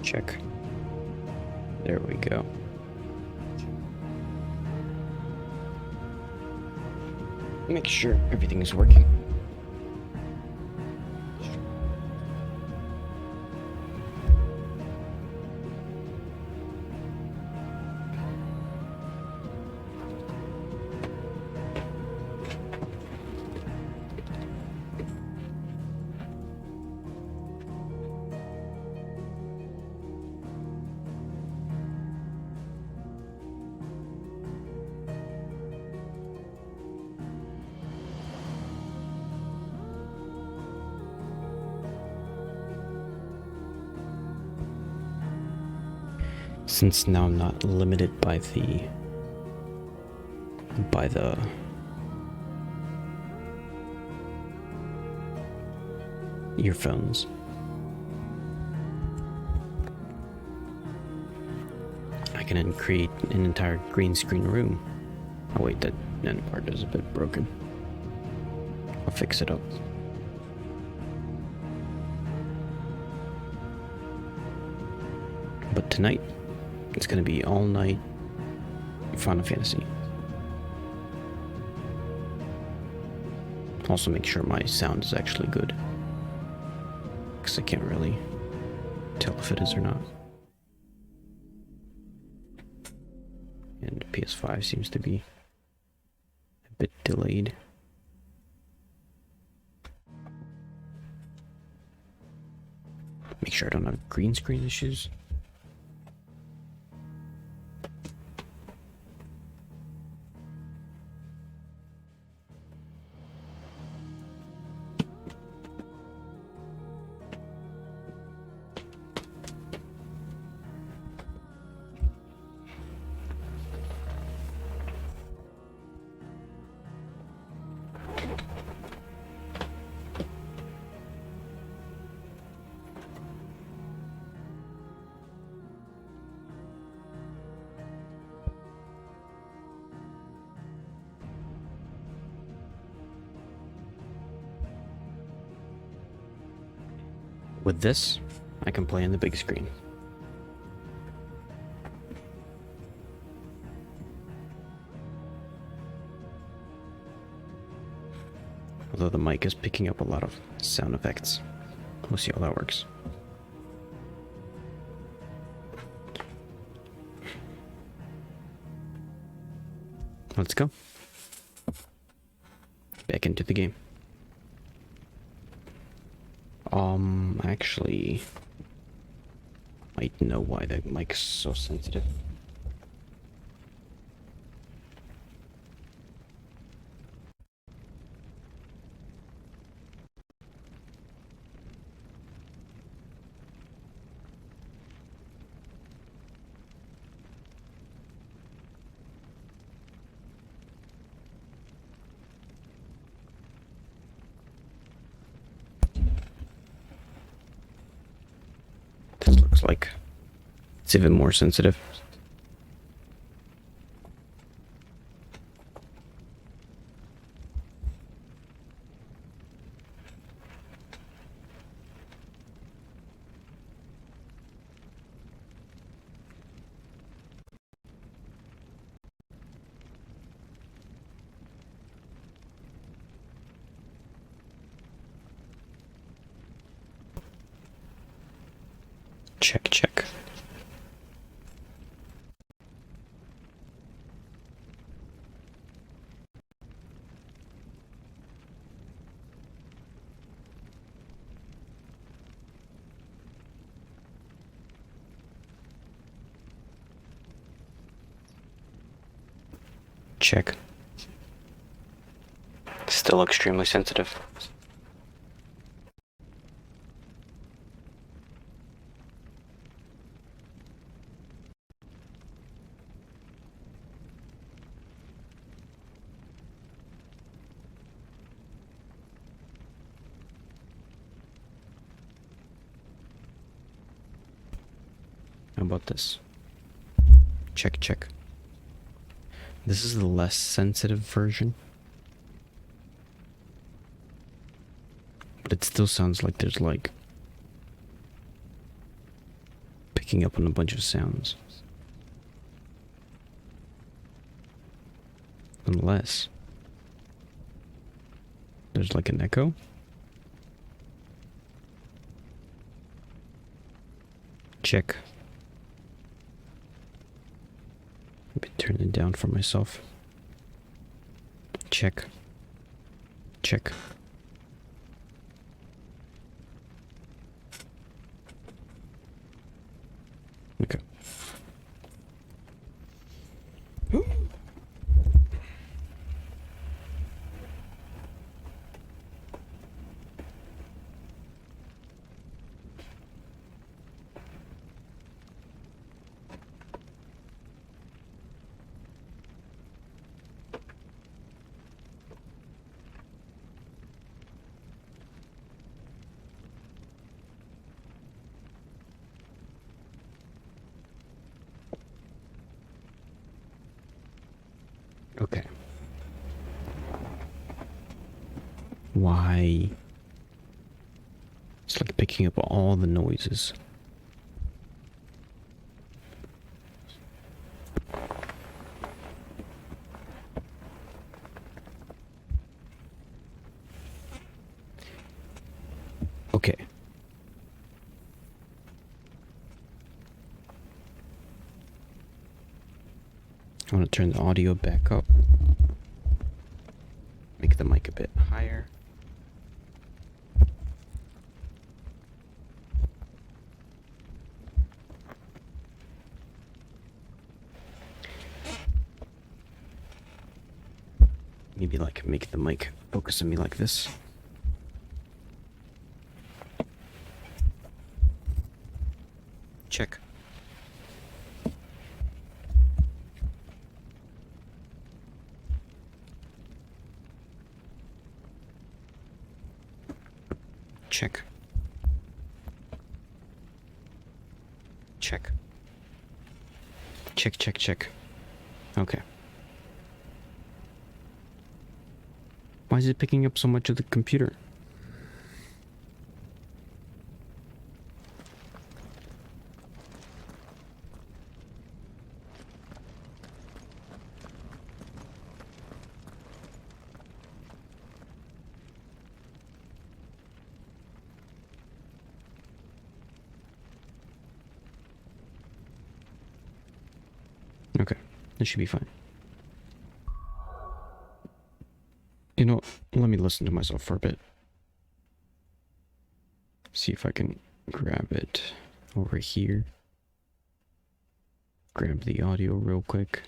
check. There we go. Make sure everything is working. Since now I'm not limited by the earphones, I can create an entire green screen room. Oh wait, that end part is a bit broken. I'll fix it up. But tonight, it's gonna be all night Final Fantasy. Also make sure my sound is actually good, because I can't really tell if it is or not. And PS5 seems to be a bit delayed. Make sure I don't have green screen issues. With this, I can play on the big screen. Although the mic is picking up a lot of sound effects. We'll see how that works. Let's go. Back into the game. Actually, I might know why the mic's so sensitive. Like it's even more sensitive. Check, check. Check. Still extremely sensitive. How about this? Check, check. This is the less sensitive version. But it still sounds like there's like picking up on a bunch of sounds. Unless there's like an echo. Check. Maybe turn it down for myself. Check. Check. Okay. Okay. Why? It's like picking up all the noises. Okay. I want to turn the audio back up. Make the mic a bit higher. Maybe like make the mic focus on me like this. Check. Check. Check. Check, check, check. Okay. Why is it picking up so much of the computer? Okay, this should be fine. You know, let me listen to myself for a bit. See if I can grab it over here. Grab the audio real quick.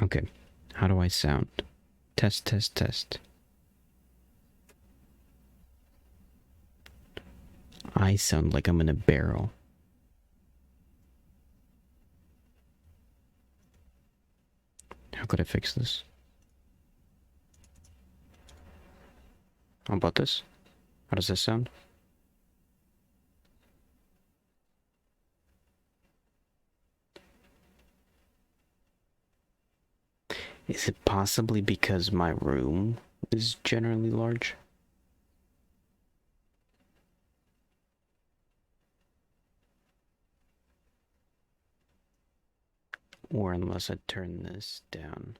Okay, how do I sound? Test, test, test. I sound like I'm in a barrel. How could I fix this? How about this? How does this sound? Is it possibly because my room is generally large? Or unless I turn this down.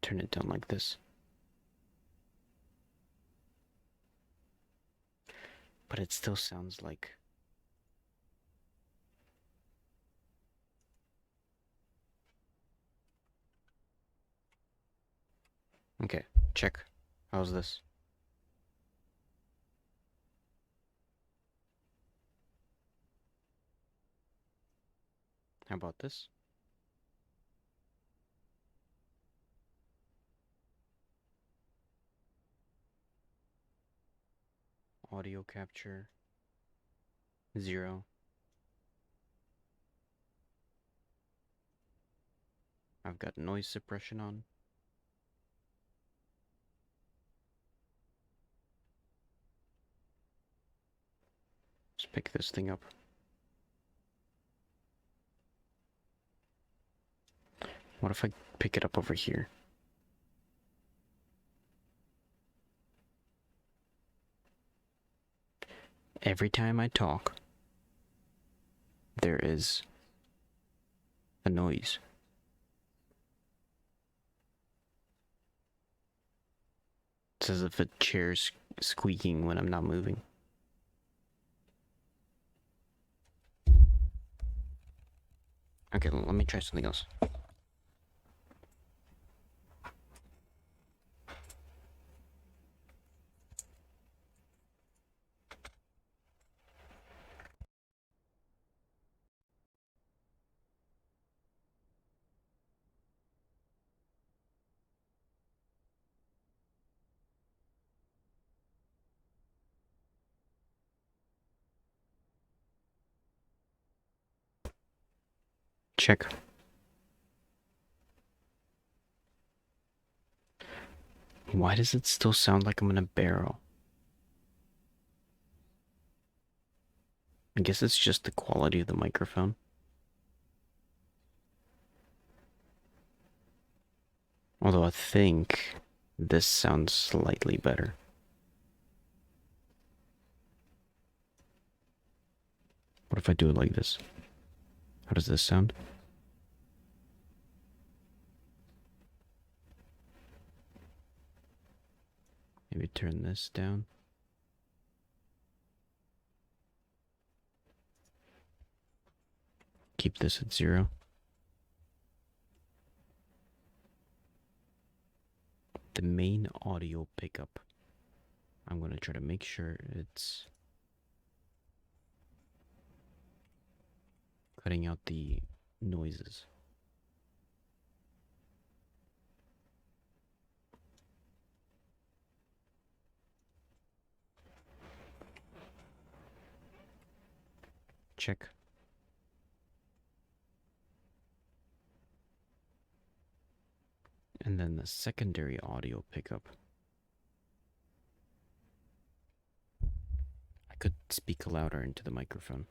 Turn it down like this. But it still sounds like... Okay, check. How's this? How about this? Audio capture. 0. I've got noise suppression on. Let's pick this thing up. What if I pick it up over here? Every time I talk, there is a noise. It's as if a chair's squeaking when I'm not moving. Okay, let me try something else. Check. Why does it still sound like I'm in a barrel? I guess it's just the quality of the microphone. Although I think this sounds slightly better. What if I do it like this? How does this sound? Maybe turn this down. Keep this at 0. The main audio pickup. I'm going to try to make sure it's cutting out the noises. Check. And then the secondary audio pickup. I could speak louder into the microphone.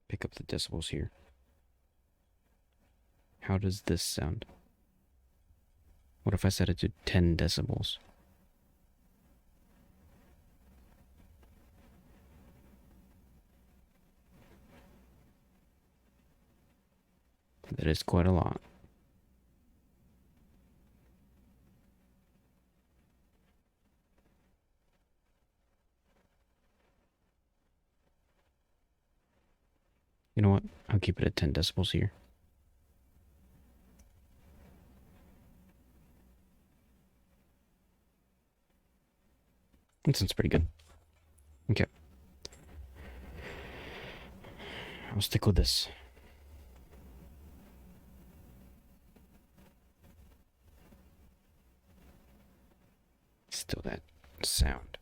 Pick up the decibels here. How does this sound? What if I set it to 10 decibels? That is quite a lot. You know what? I'll keep it at 10 decibels here. That sounds pretty good. Okay. I'll stick with this. Still that sound.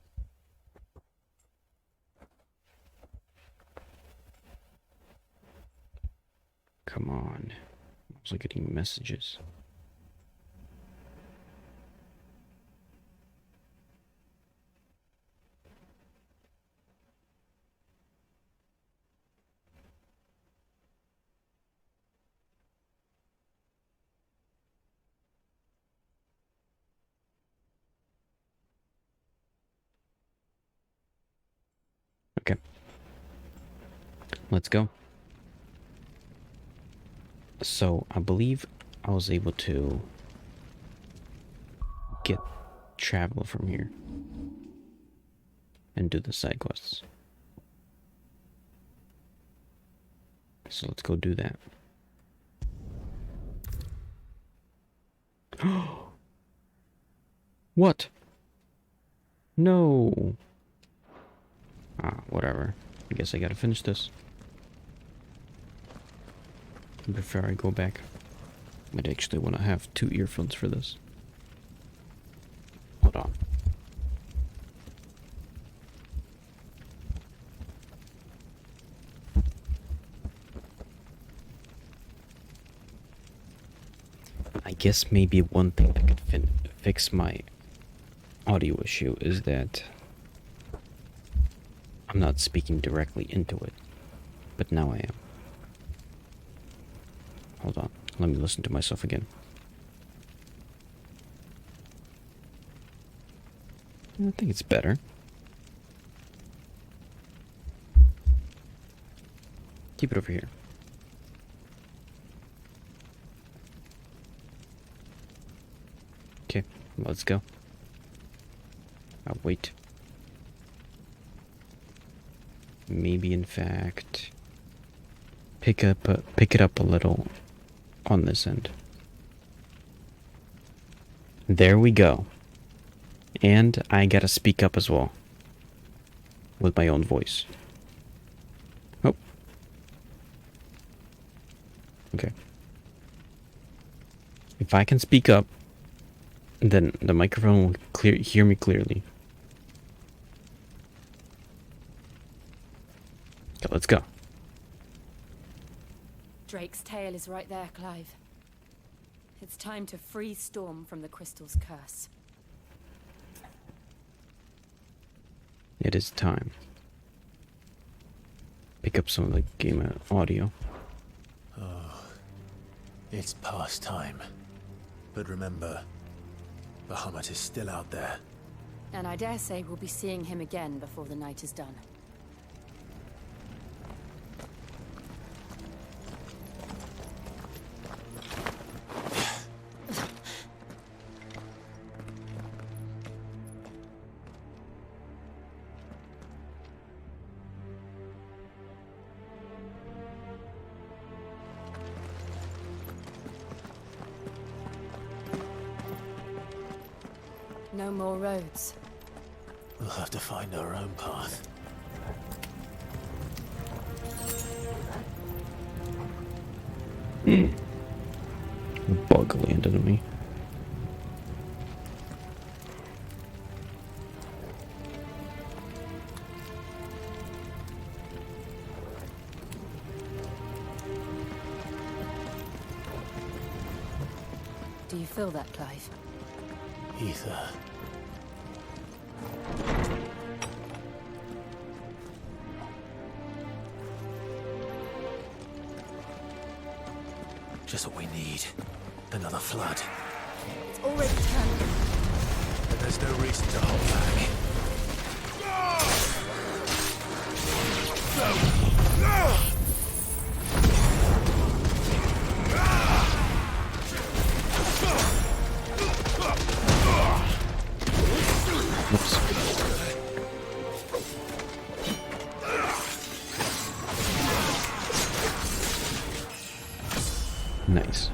Come on. I'm also getting messages. Okay. Let's go. So, I believe I was able to get travel from here and do the side quests. So let's go do that. What? No. Ah, whatever. I guess I gotta finish this before I go back. I'd actually want to have 2 earphones for this. Hold on. I guess maybe one thing that could fix my audio issue is that I'm not speaking directly into it, but now I am. Hold on, let me listen to myself again. I think it's better. Keep it over here. Okay, let's go. I'll wait. Maybe, in fact, pick it up a little on this end. There we go. And I gotta speak up as well with my own voice. Oh. Okay. If I can speak up, then the microphone will hear me clearly. Okay, let's go. Drake's tail is right there, Clive. It's time to free Storm from the crystal's curse. It is time. Pick up some of the game audio. Oh, it's past time. But remember, Bahamut is still out there. And I dare say we'll be seeing him again before the night is done. No more roads. We'll have to find our own path. A bug landed on me. Do you feel that, Clive? Ether. Just what we need. Another flood. It's already turned. And there's no reason to hold back. Oops. Nice.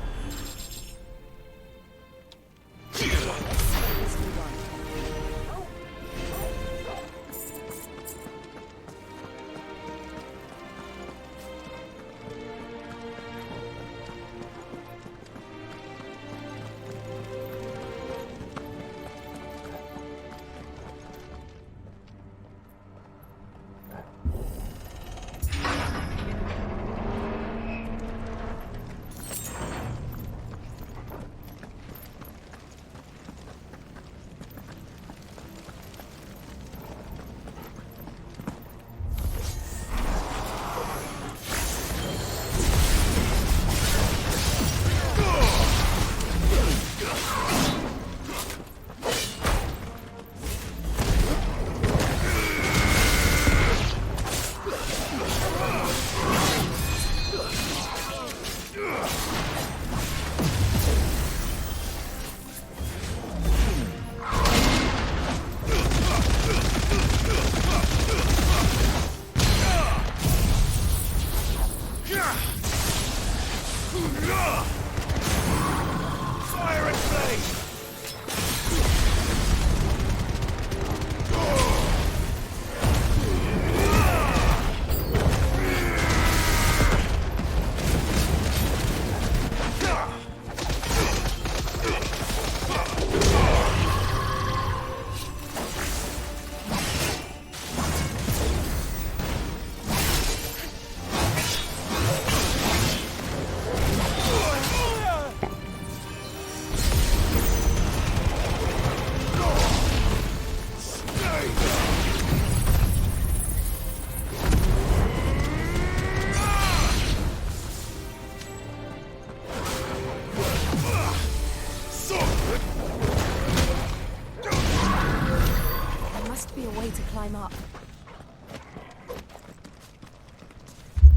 climb up.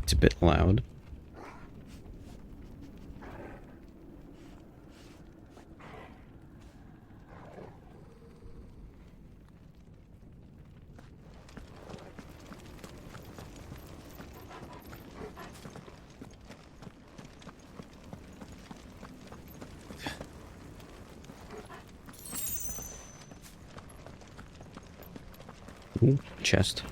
It's a bit loud. Ooh, chest.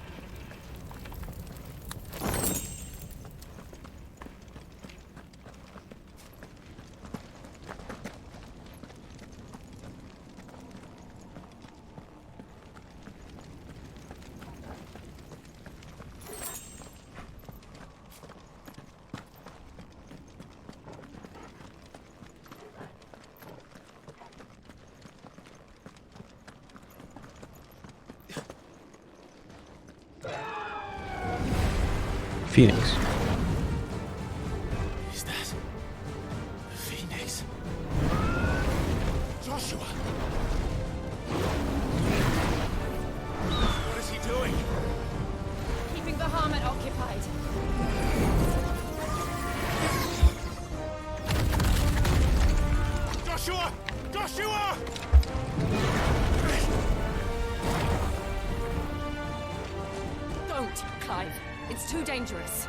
Phoenix. Is that Phoenix? Joshua! What is he doing? Keeping Bahamut occupied. Joshua! Joshua! Don't, Clive. It's too dangerous.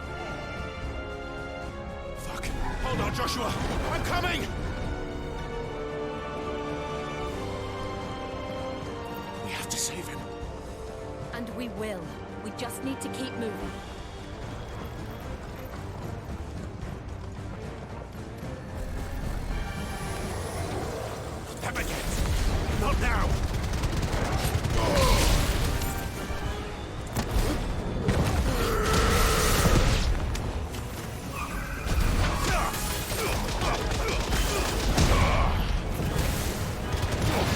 Fuck. Hold on, Joshua! I'm coming! We have to save him. And we will. We just need to keep moving. Never yet! Not now!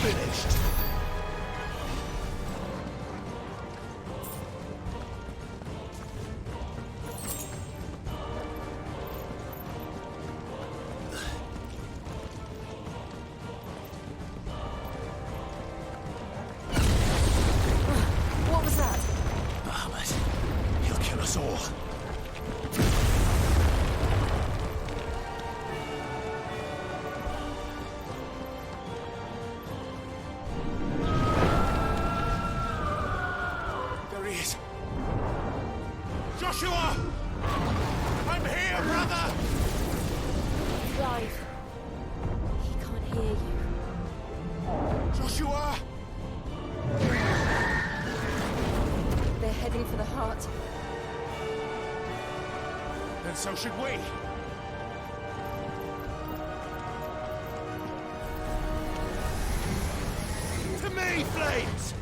Finished! What was that? Bahamut. He'll kill us all. There he is. Joshua! I'm here, brother! Clive. He can't hear you. Joshua! They're heading for the heart. Then so should we. To me, flames!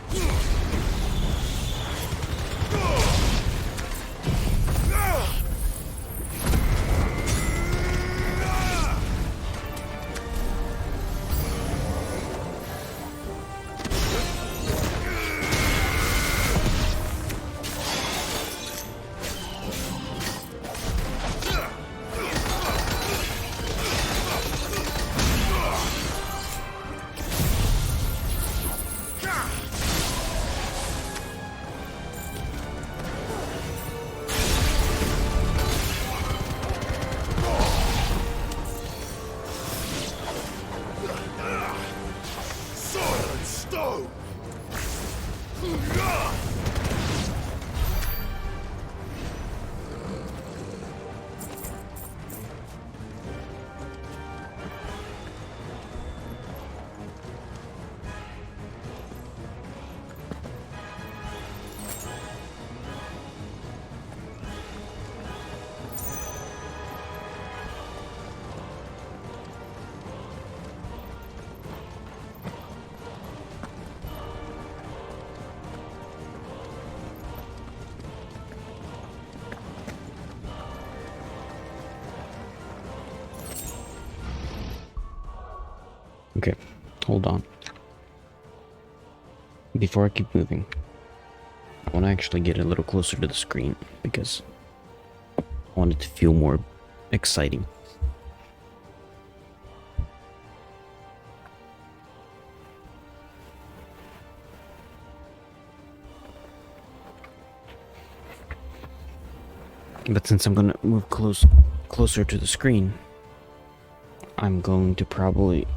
Sword and stone! Okay, hold on. Before I keep moving, I want to actually get a little closer to the screen because I want it to feel more exciting. But since I'm gonna move closer to the screen, I'm going to probably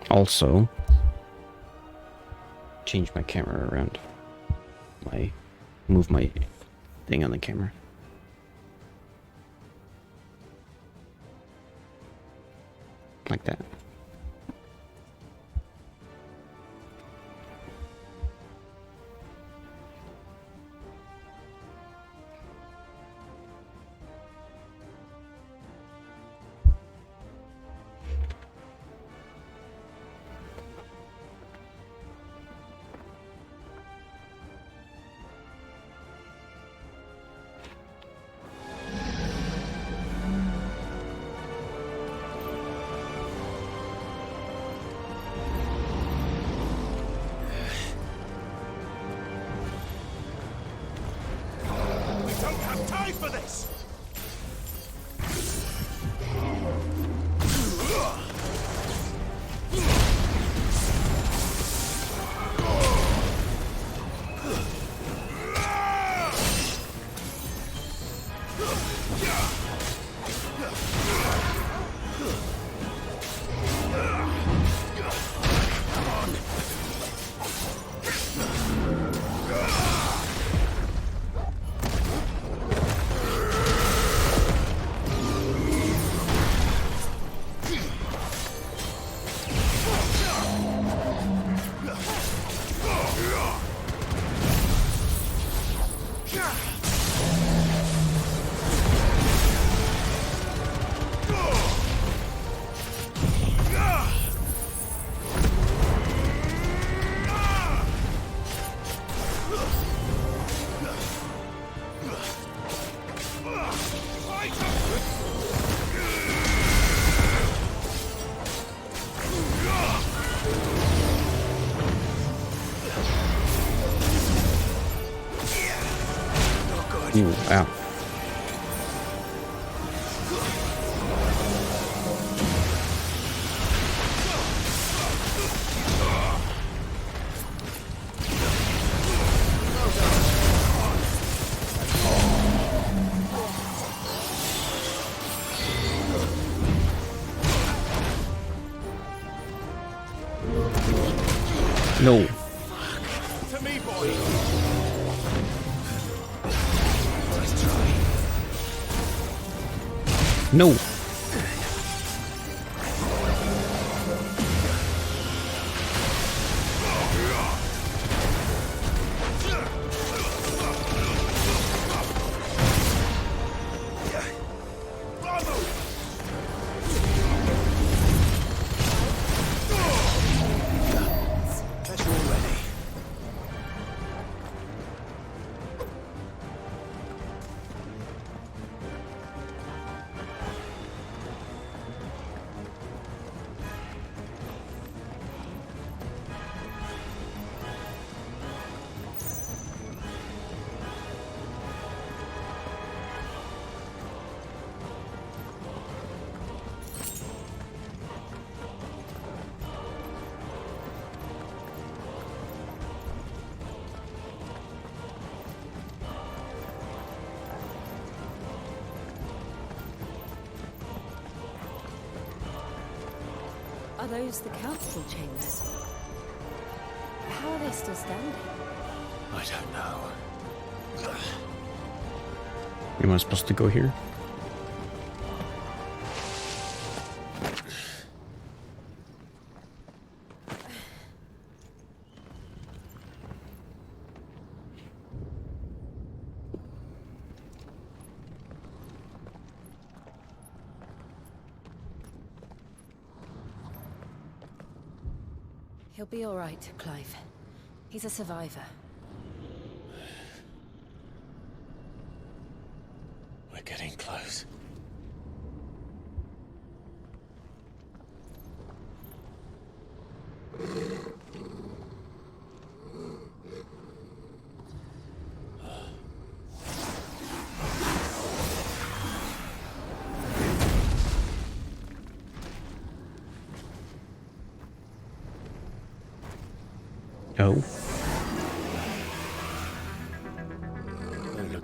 also change my camera around. Move my thing on the camera. Like that. We don't have time for this! Ooh, wow. No. To me, boy! No. Are those the council chambers? How are they still standing? I don't know. Am I supposed to go here? He'll be all right, Clive. He's a survivor. We're getting close. No.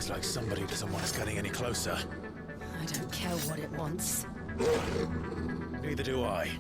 Looks like somebody doesn't want us getting any closer. I don't care what it wants. Neither do I.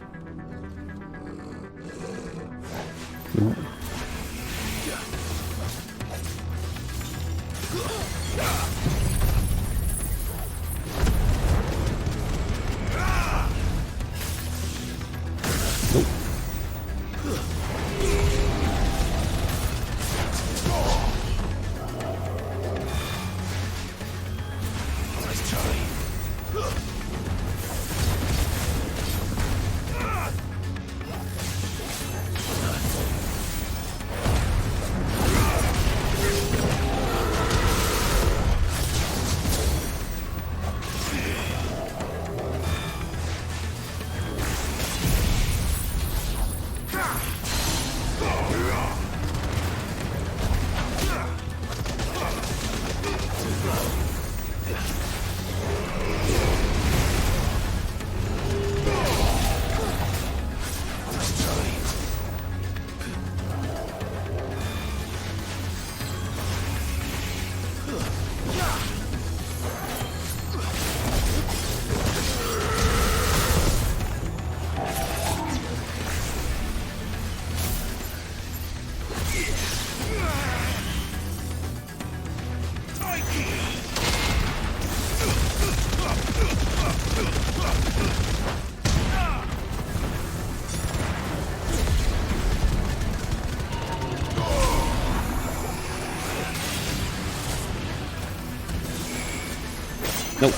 Nope.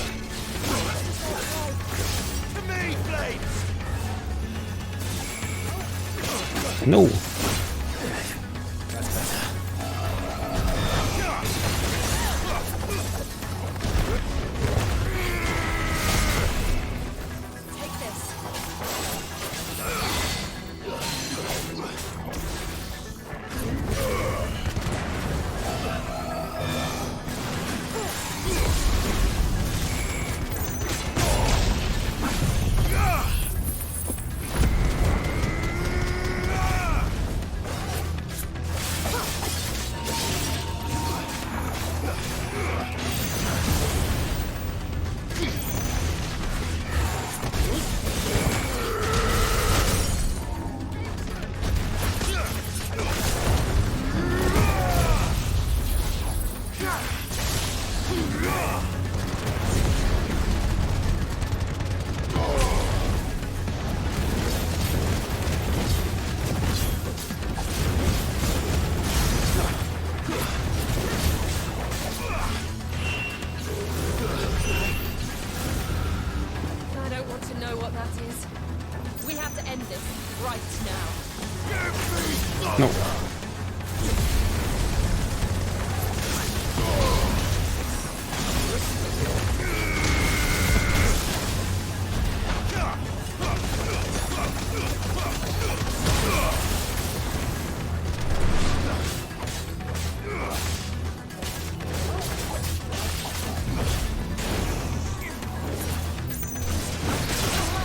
To me, Blades! No. Take this. I don't want to know what that is. We have to end this right now. No.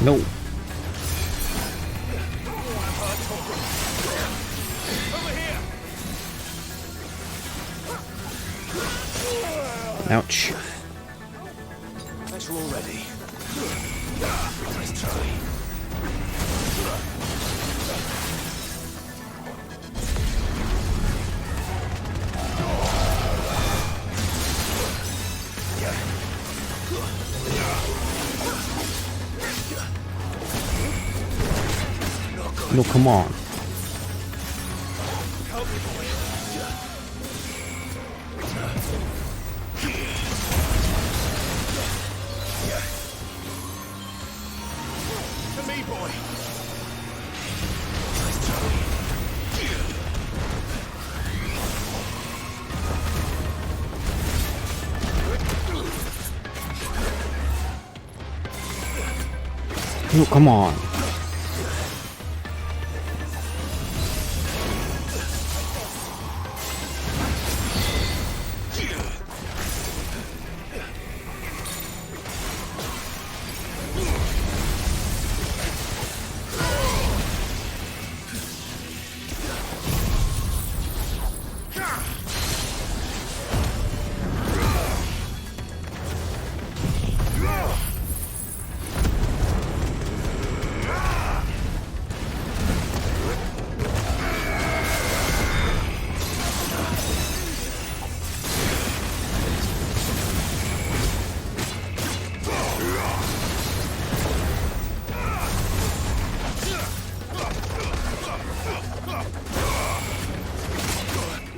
No. Over here! Ouch. Bet you're all ready. Let's try. No, come on. Help me, boy. To me, boy. No, come on.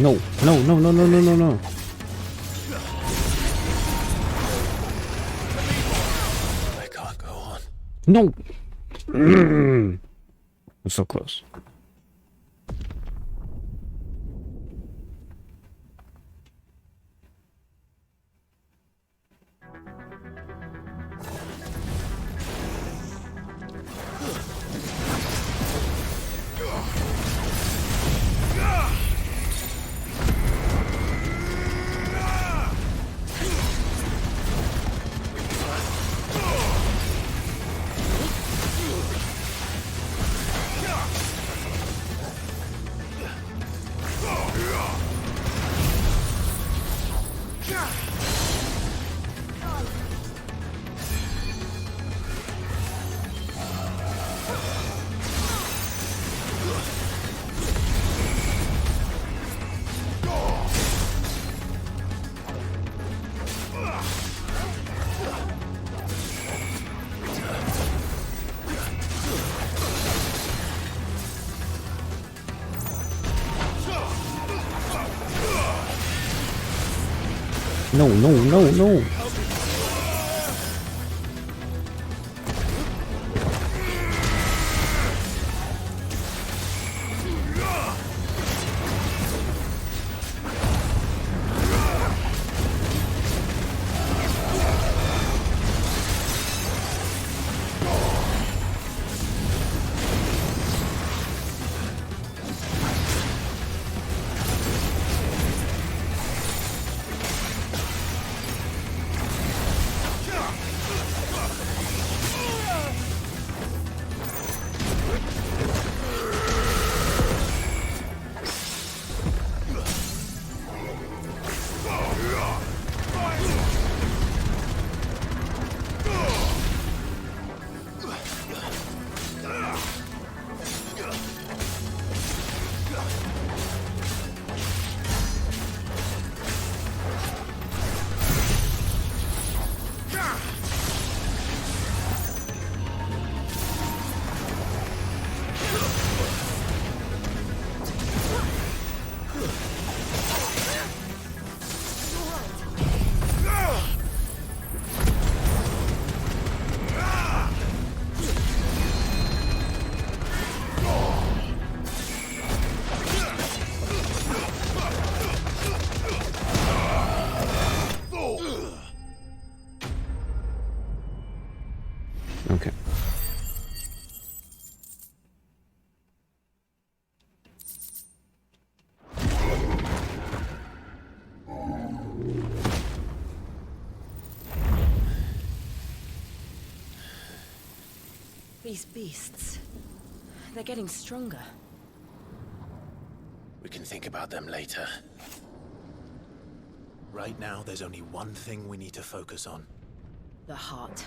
No, no, no, no, no, no, no, no. I can't go on. No! I'm so close. No, no, no, no. Okay. These beasts, they're getting stronger. We can think about them later. Right now, there's only one thing we need to focus on. The heart.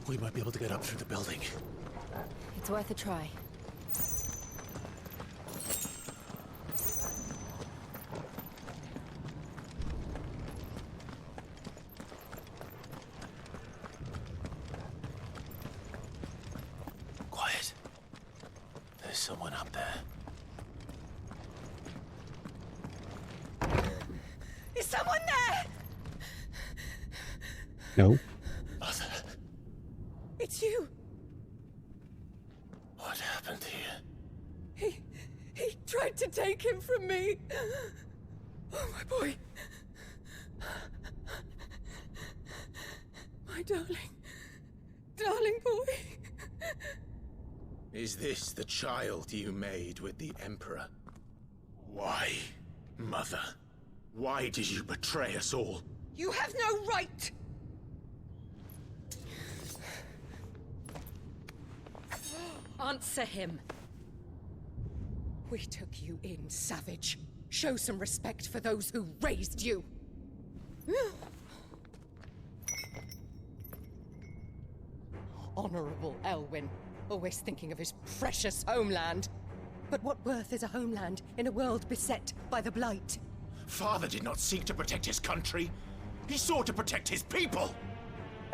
We might be able to get up through the building. It's worth a try. Quiet. There's someone up there. Is someone there? No. Mother, It's you. what happened here? He tried to take him from me. Oh, my boy. My darling. Darling boy. Is this the child you made with the Emperor? Why, Mother? Why did you betray us all? You have no right. Answer him. We took you in, savage. Show some respect for those who raised you. Honorable Elwyn, always thinking of his precious homeland. But what worth is a homeland in a world beset by the Blight? Father did not seek to protect his country. He sought to protect his people.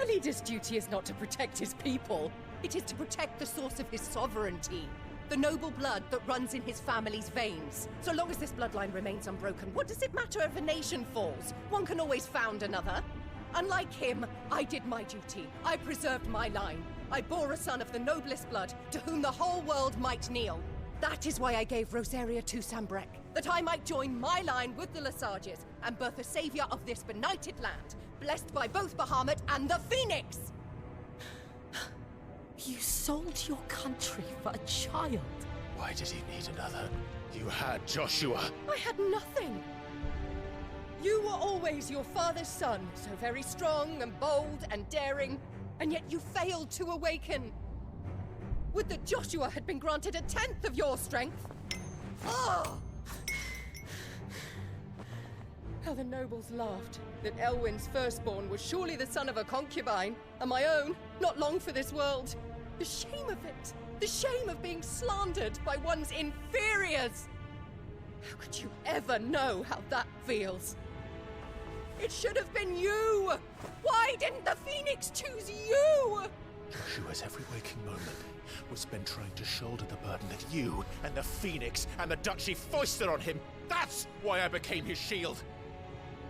A leader's duty is not to protect his people. It is to protect the source of his sovereignty. The noble blood that runs in his family's veins. So long as this bloodline remains unbroken, what does it matter if a nation falls? One can always found another. Unlike him, I did my duty. I preserved my line. I bore a son of the noblest blood, to whom the whole world might kneel. That is why I gave Rosaria to Sambrek, that I might join my line with the Lesages and birth a savior of this benighted land, blessed by both Bahamut and the Phoenix! You sold your country for a child. Why did he need another? You had Joshua. I had nothing. You were always your father's son, so very strong and bold and daring, and yet you failed to awaken. Would that Joshua had been granted 1/10 of your strength? Oh! How the nobles laughed that Elwyn's firstborn was surely the son of a concubine, and my own, not long for this world. The shame of it! The shame of being slandered by one's inferiors! How could you ever know how that feels? It should have been you! Why didn't the Phoenix choose you? Joshua's every waking moment was spent trying to shoulder the burden that you and the Phoenix and the Duchy foisted on him. That's why I became his shield.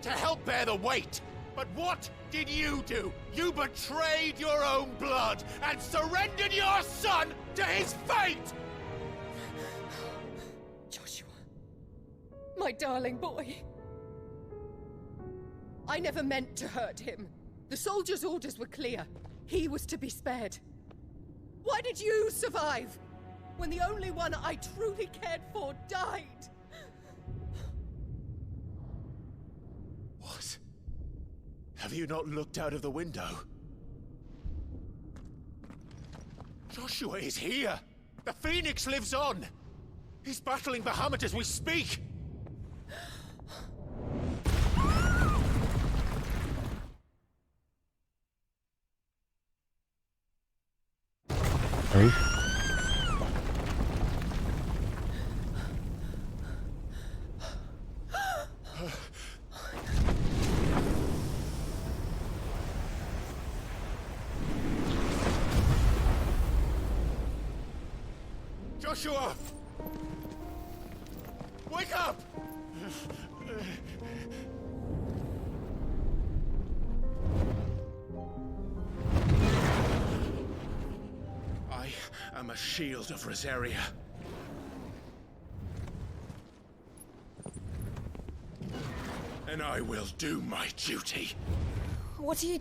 To help bear the weight. But what did you do? You betrayed your own blood and surrendered your son to his fate! Joshua, my darling boy. I never meant to hurt him. The soldiers' orders were clear. He was to be spared. Why did you survive when the only one I truly cared for died? What? Have you not looked out of the window? Joshua is here! The Phoenix lives on! He's battling Bahamut as we speak! Oh. Joshua! Wake up! I am a shield of Rosaria. And I will do my duty. What are you...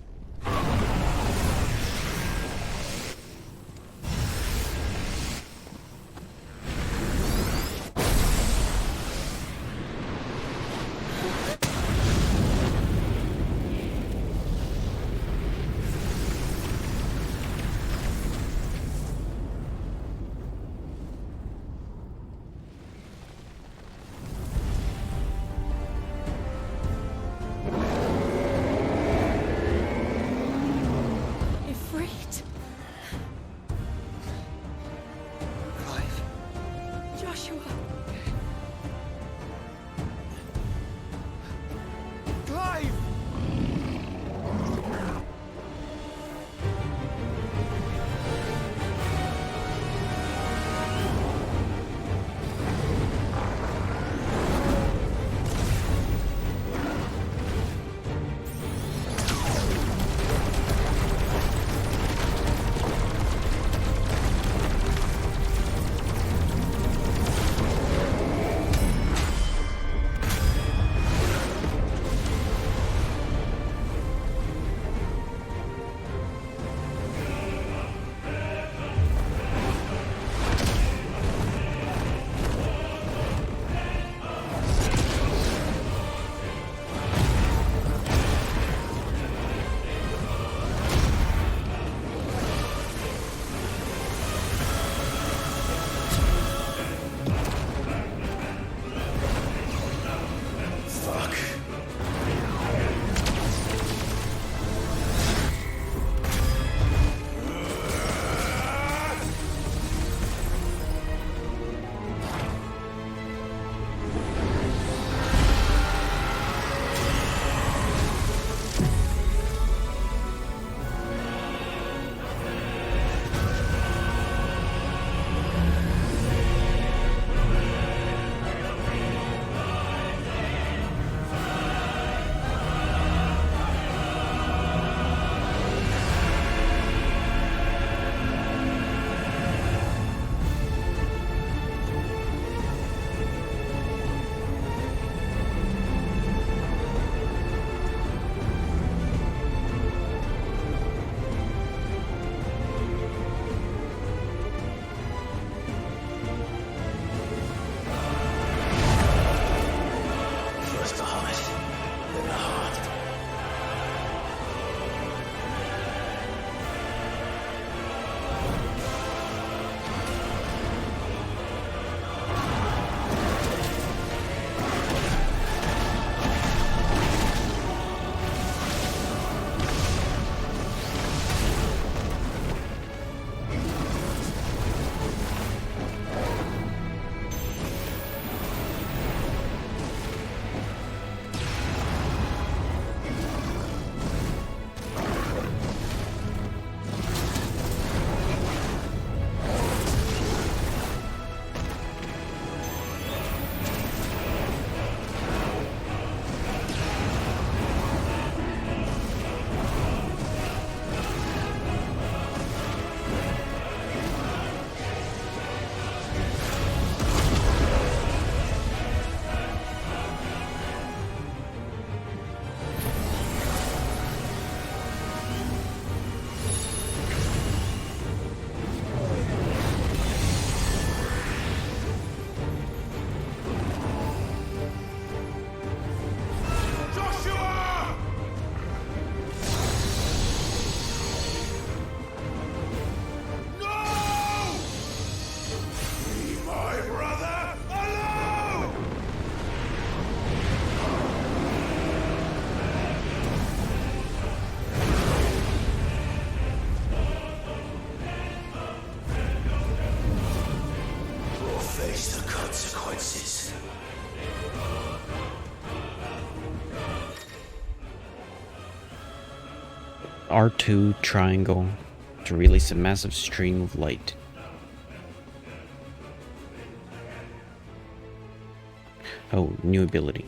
R2 triangle to release a massive stream of light. Oh, new ability.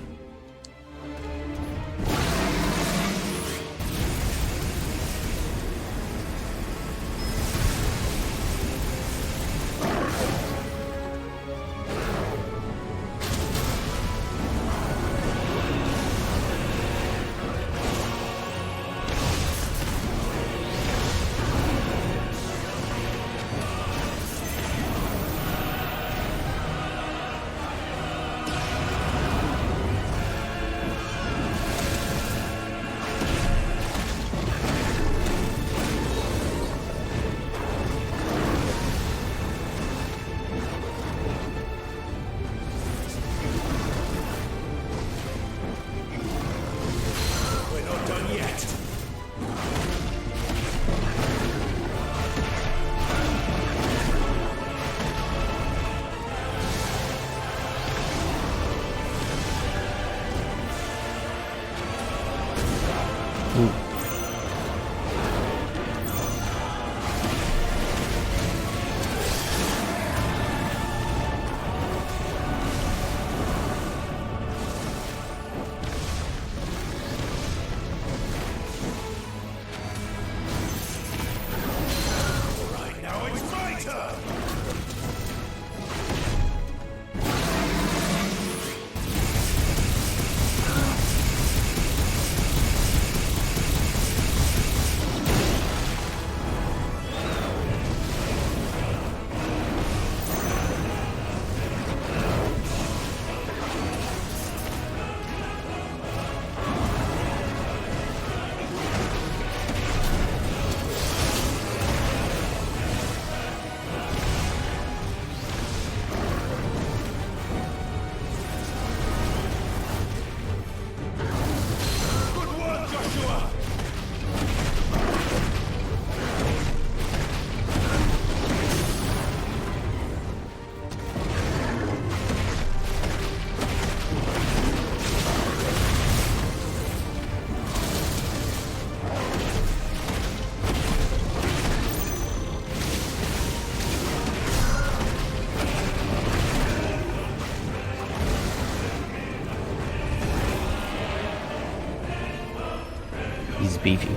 He's beefy.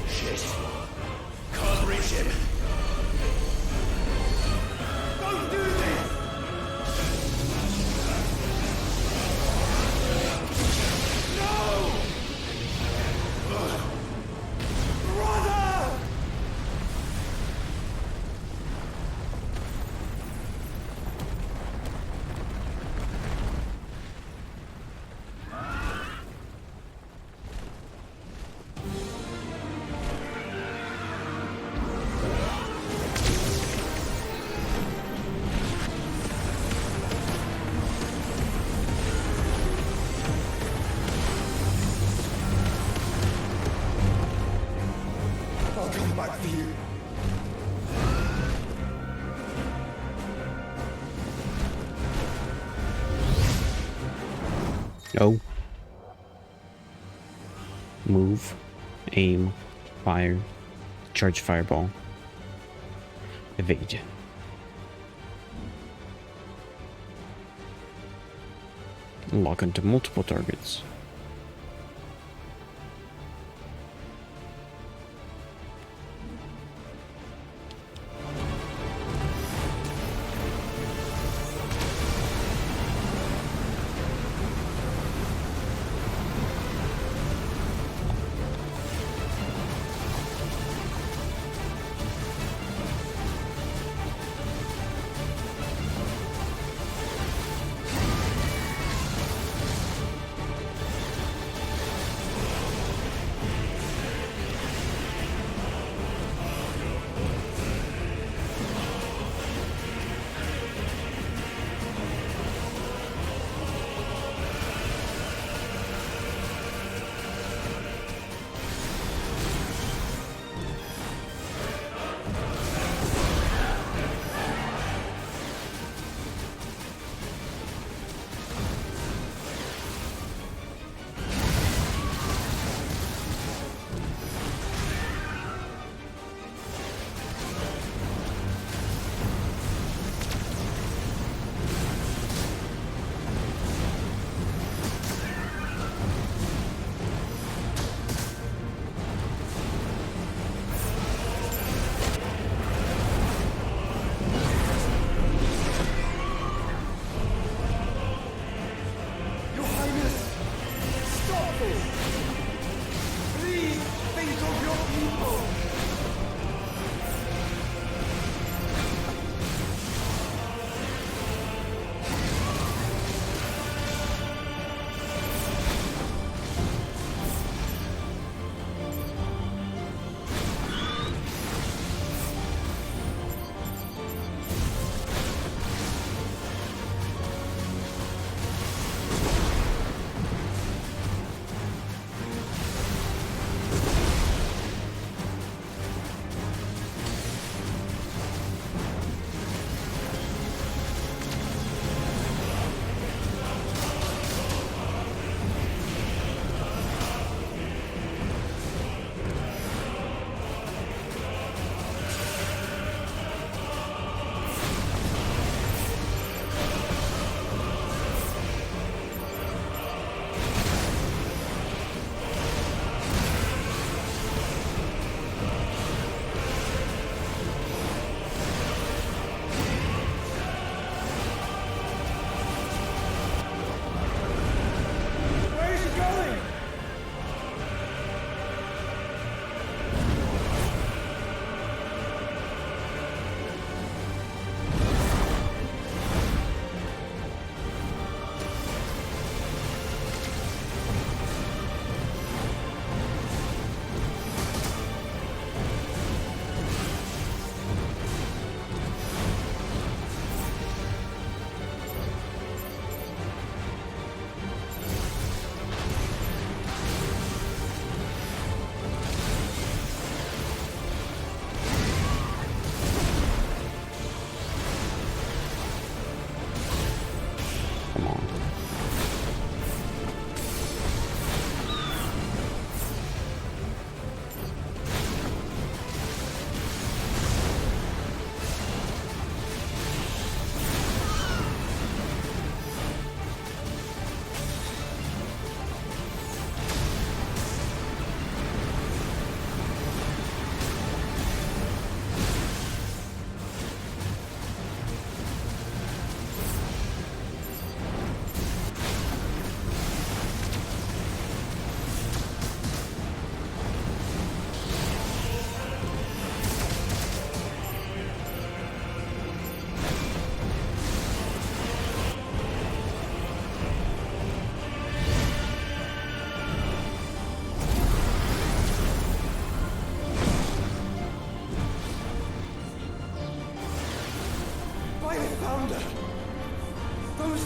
Shit. Can't reach him. Don't do this! No! Brother! I'll come back for you. Oh. Move, aim, fire, charge fireball, evade. Lock onto multiple targets.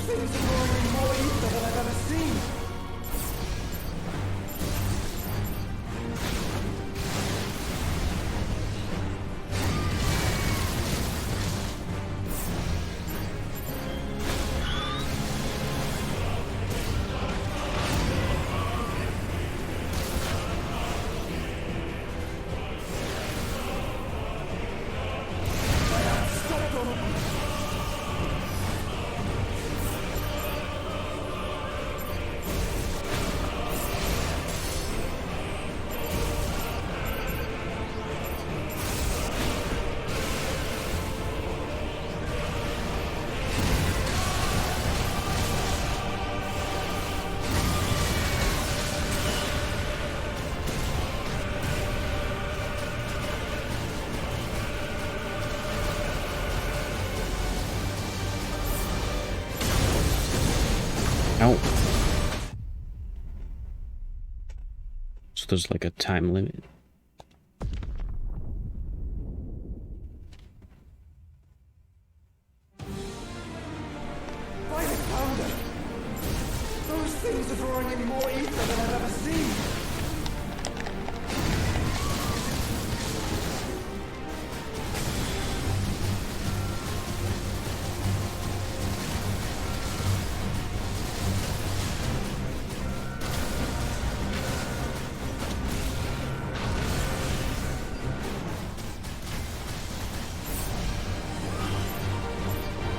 things are growing in more ether than I've ever seen. Ow. So there's like a time limit. By the founder! Those things are drawing in more ether than I've ever seen.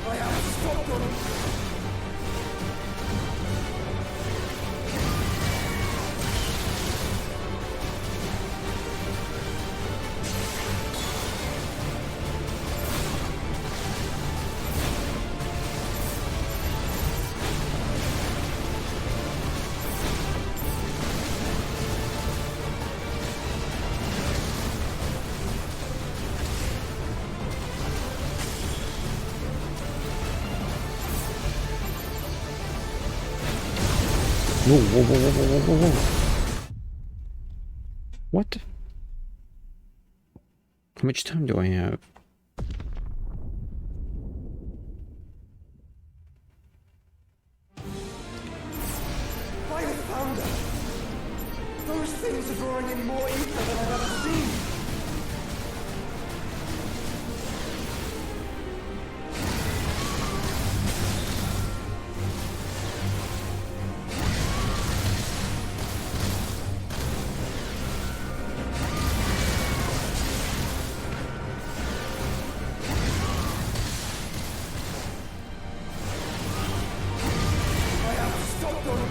I have to stop them. Whoa, whoa, whoa, whoa, whoa, whoa, whoa. What? How much time do I have? By the founder! Those things are drawing in more ether than I've ever seen. I have to stop them.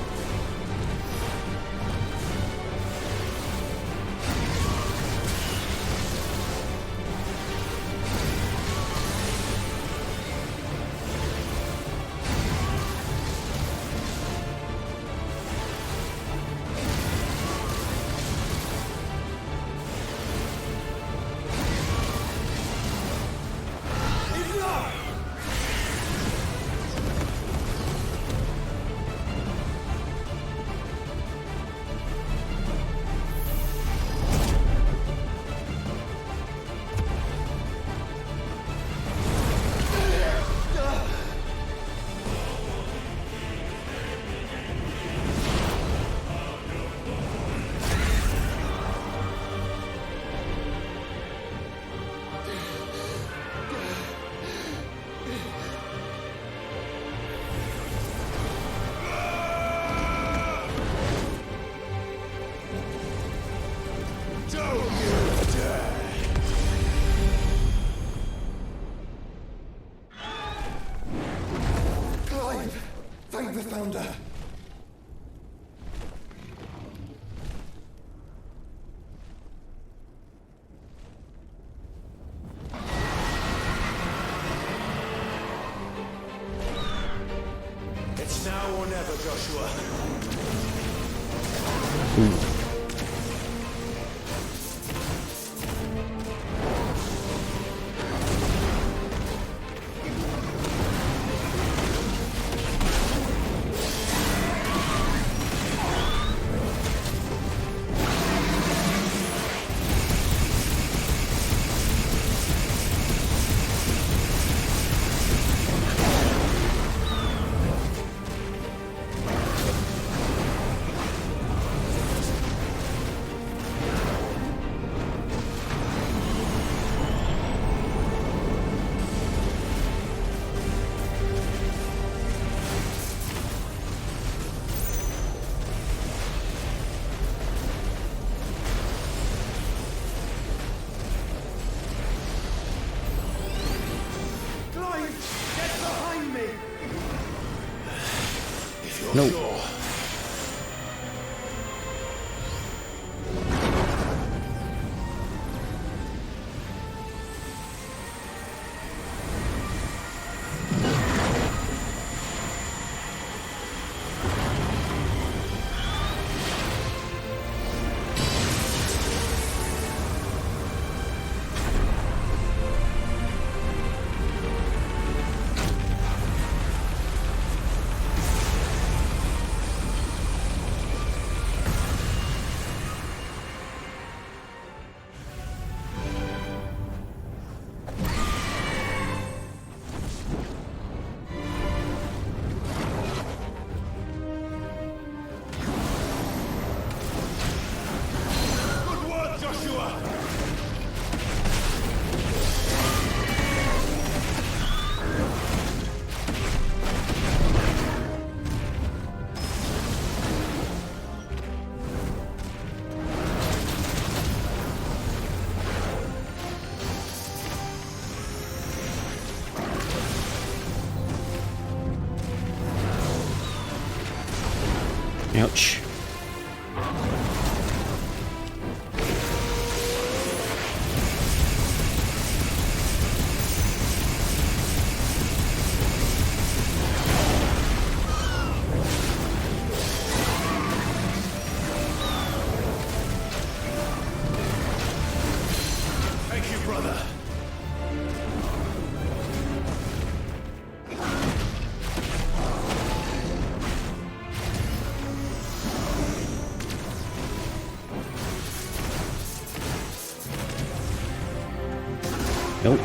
Enough! Don't you dare! Clive! Thank the founder! It's now or never, Joshua. No. Sure. Good work, Joshua! Ouch. Thank you, brother. Nope.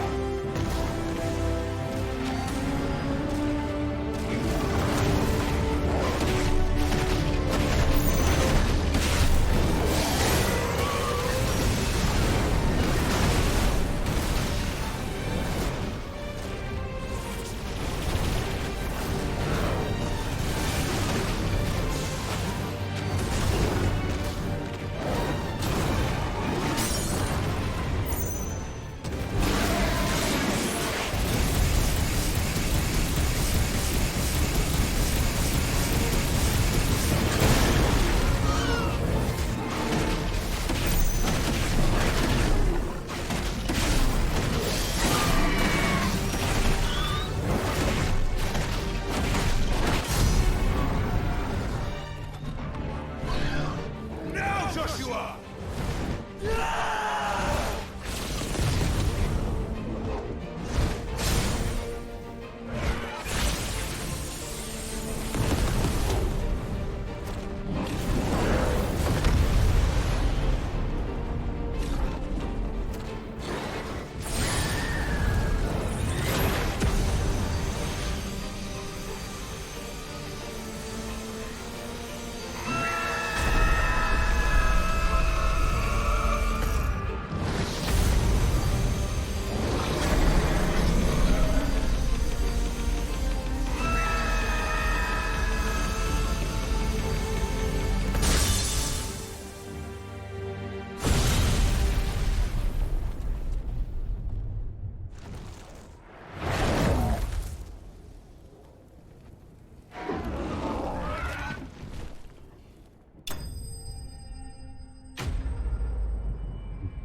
Now, Joshua!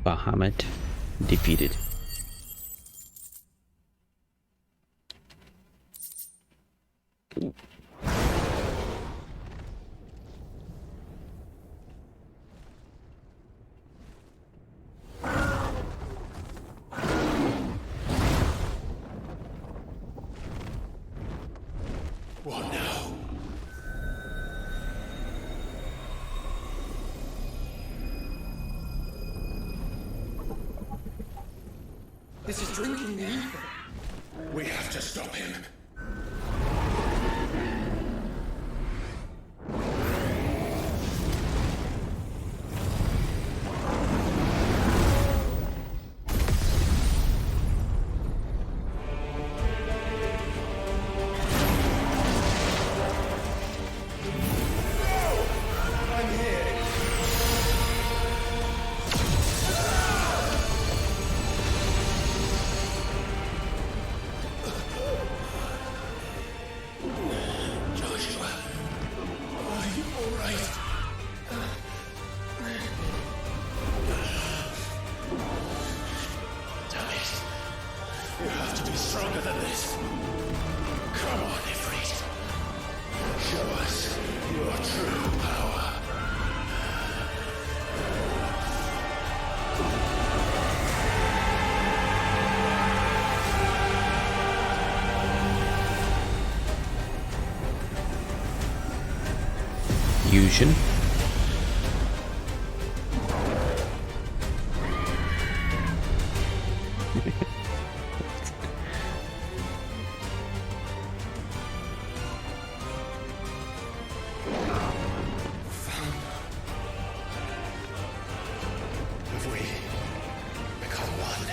Bahamut defeated. What now? This is drinking the ether. We have to stop him. stronger than this. Come on, Ifrit. Show us your true power. Fusion. Have we become one?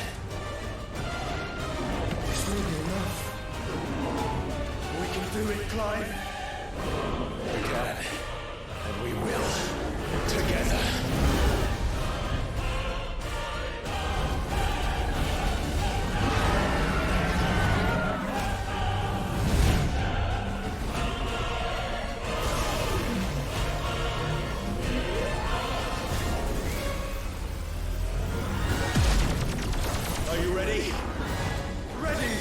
This may be enough. We can do it, Clive. We can. And we will. Together. Are you ready? Ready!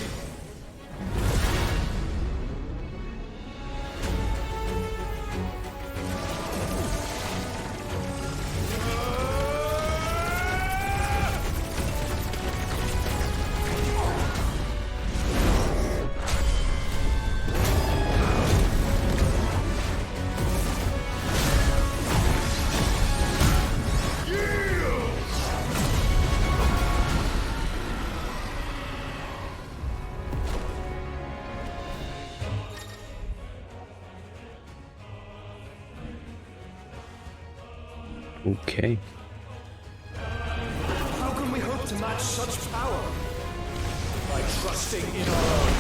Okay. How can we hope to match such power? By trusting in our own.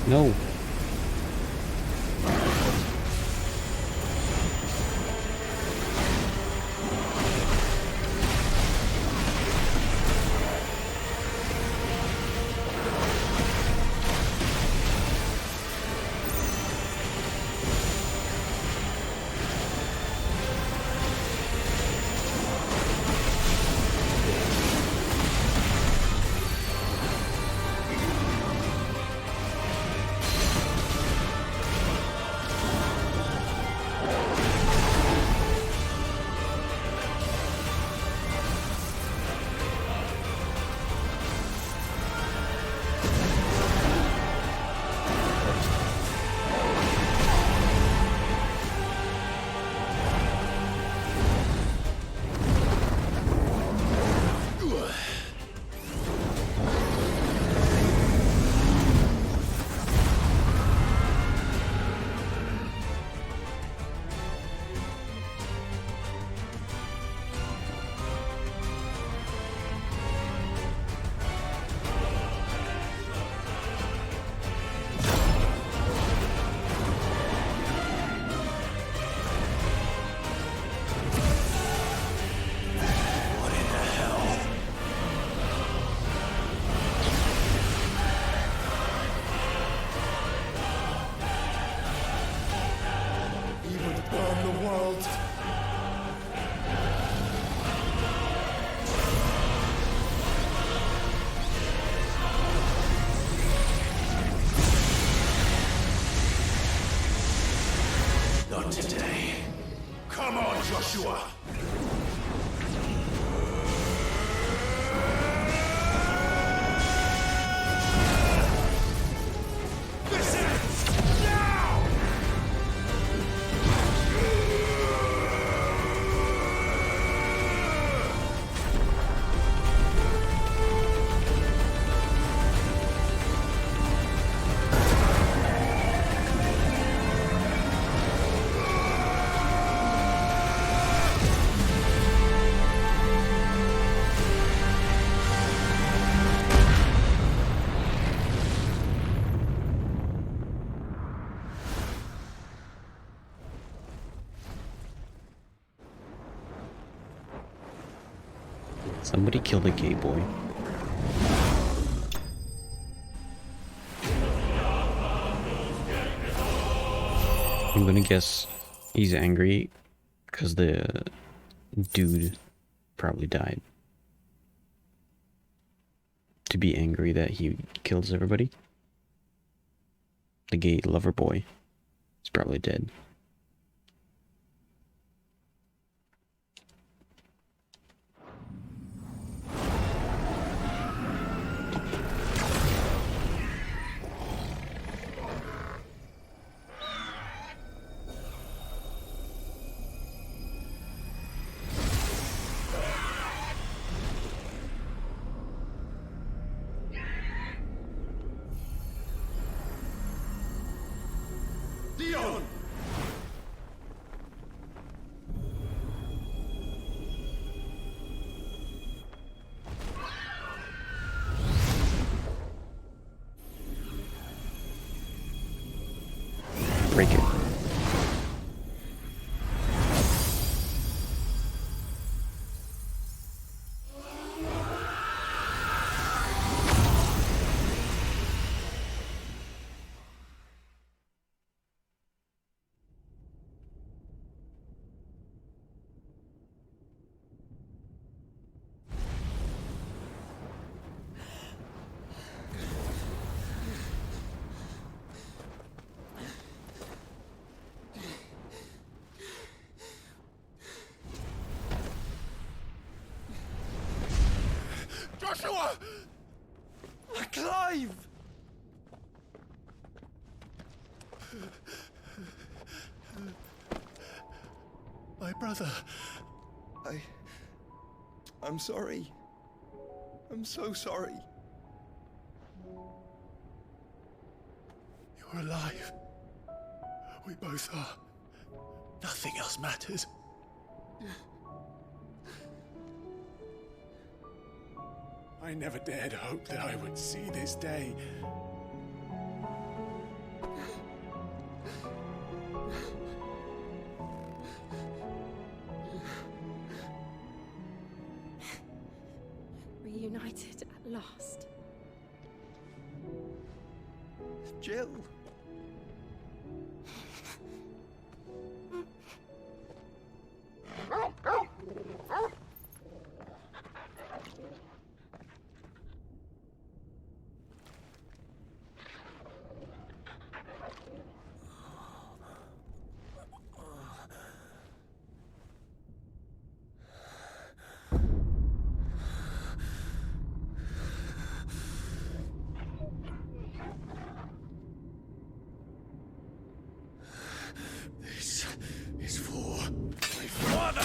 No. He would burn the world. Not today. Come on, Joshua! This ends now! Somebody killed a gay boy. I'm gonna guess he's angry because the dude probably died. To be angry that he kills everybody. The gay lover boy is probably dead. Dion! Break it. Joshua! Clive! My brother. I'm sorry. I'm so sorry. You're alive. We both are. Nothing else matters. I never dared hope that I would see this day. last. Jill. This is for my father!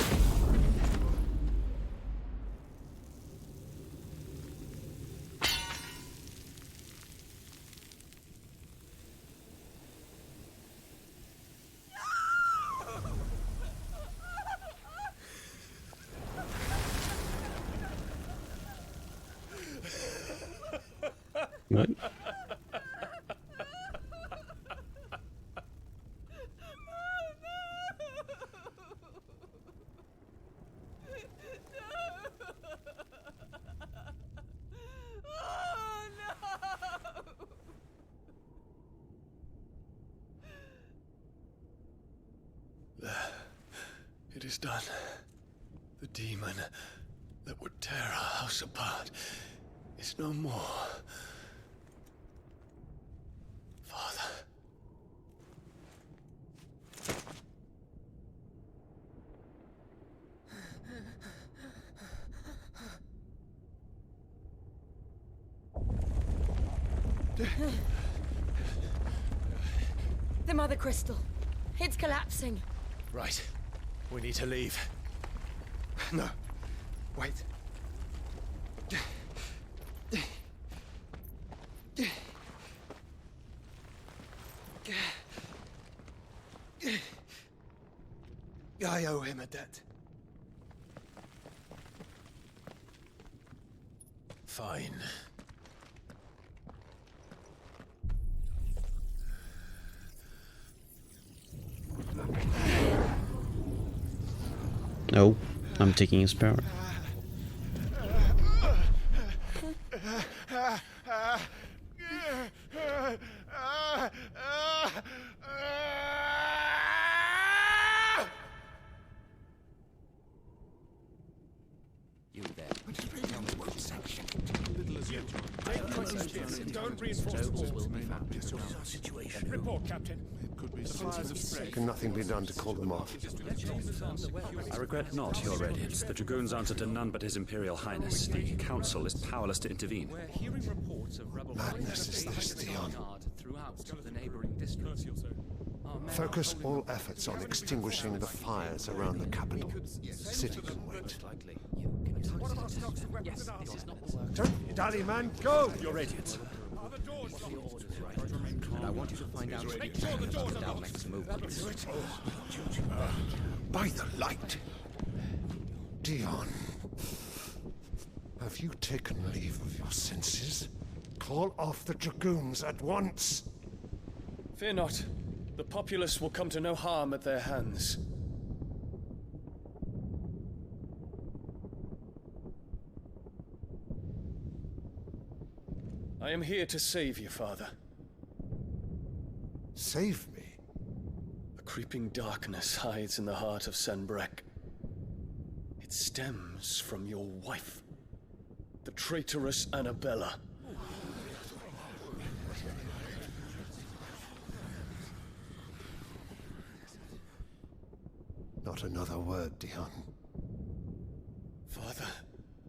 What? It is done. The demon that would tear our house apart is no more. Father. The Mother Crystal. It's collapsing. Right. We need to leave. No. Wait. I owe him a debt. Fine. No, I'm taking his power. You there. Don't reinforce the walls. Situation. Report, Captain. Can nothing be done to call them off? I regret not, Your Radiance. The Dragoons answer to none but His Imperial Highness. The Council is powerless to intervene. We're hearing reports of rebel Madness is this, Theon. throughout the neighboring districts. Focus all efforts on extinguishing the fires around the capital. The city can wait. Don't dally, man, go! Your Radiance. And I want you to find out Make sure the doors are locked. next movement. By the light! Dion, have you taken leave of your senses? Call off the Dragoons at once! Fear not. The populace will come to no harm at their hands. I am here to save you, Father. Save me? A creeping darkness hides in the heart of Sanbreque. It stems from your wife, the traitorous Annabella. Not another word, Dion. Father,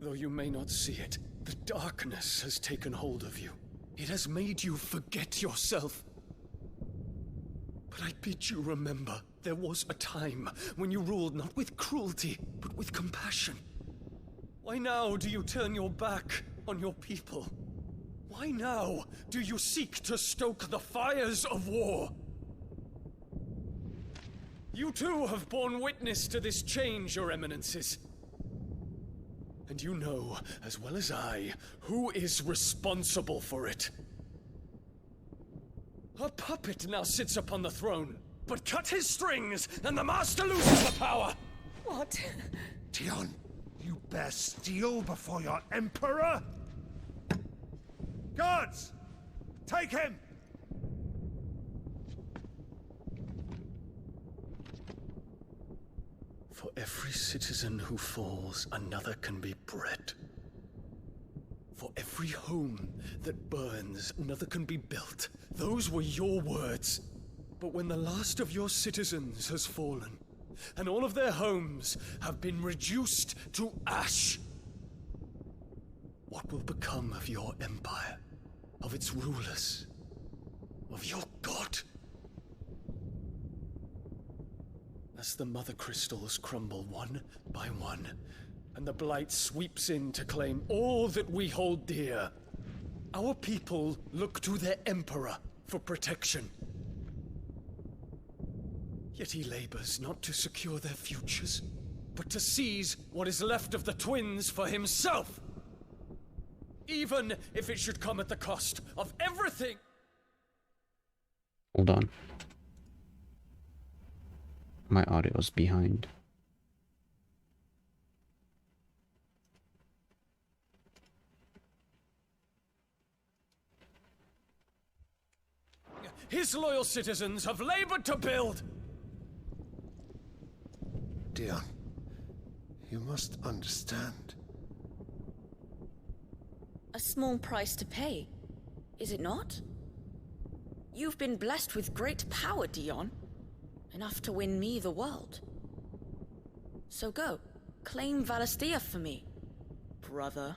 though you may not see it, the darkness has taken hold of you. It has made you forget yourself. But I bid you remember, there was a time when you ruled not with cruelty, but with compassion. Why now do you turn your back on your people? Why now do you seek to stoke the fires of war? You too have borne witness to this change, Your Eminences. And you know, as well as I, who is responsible for it. A puppet now sits upon the throne, but cut his strings, and the Master loses the power! What? Dion, you bear steel before your Emperor? Guards! Take him! For every citizen who falls, another can be bred. For every home that burns, another can be built. Those were your words. But when the last of your citizens has fallen, and all of their homes have been reduced to ash, what will become of your empire, of its rulers, of your god? As the mother crystals crumble one by one, and the blight sweeps in to claim all that we hold dear, our people look to their emperor for protection. Yet he labors not to secure their futures, but to seize what is left of the twins for himself! Even if it should come at the cost of everything! Hold on. My audio's behind. His loyal citizens have labored to build! Dion, you must understand. A small price to pay, is it not? You've been blessed with great power, Dion. Enough to win me the world. So go, claim Valisthea for me, brother.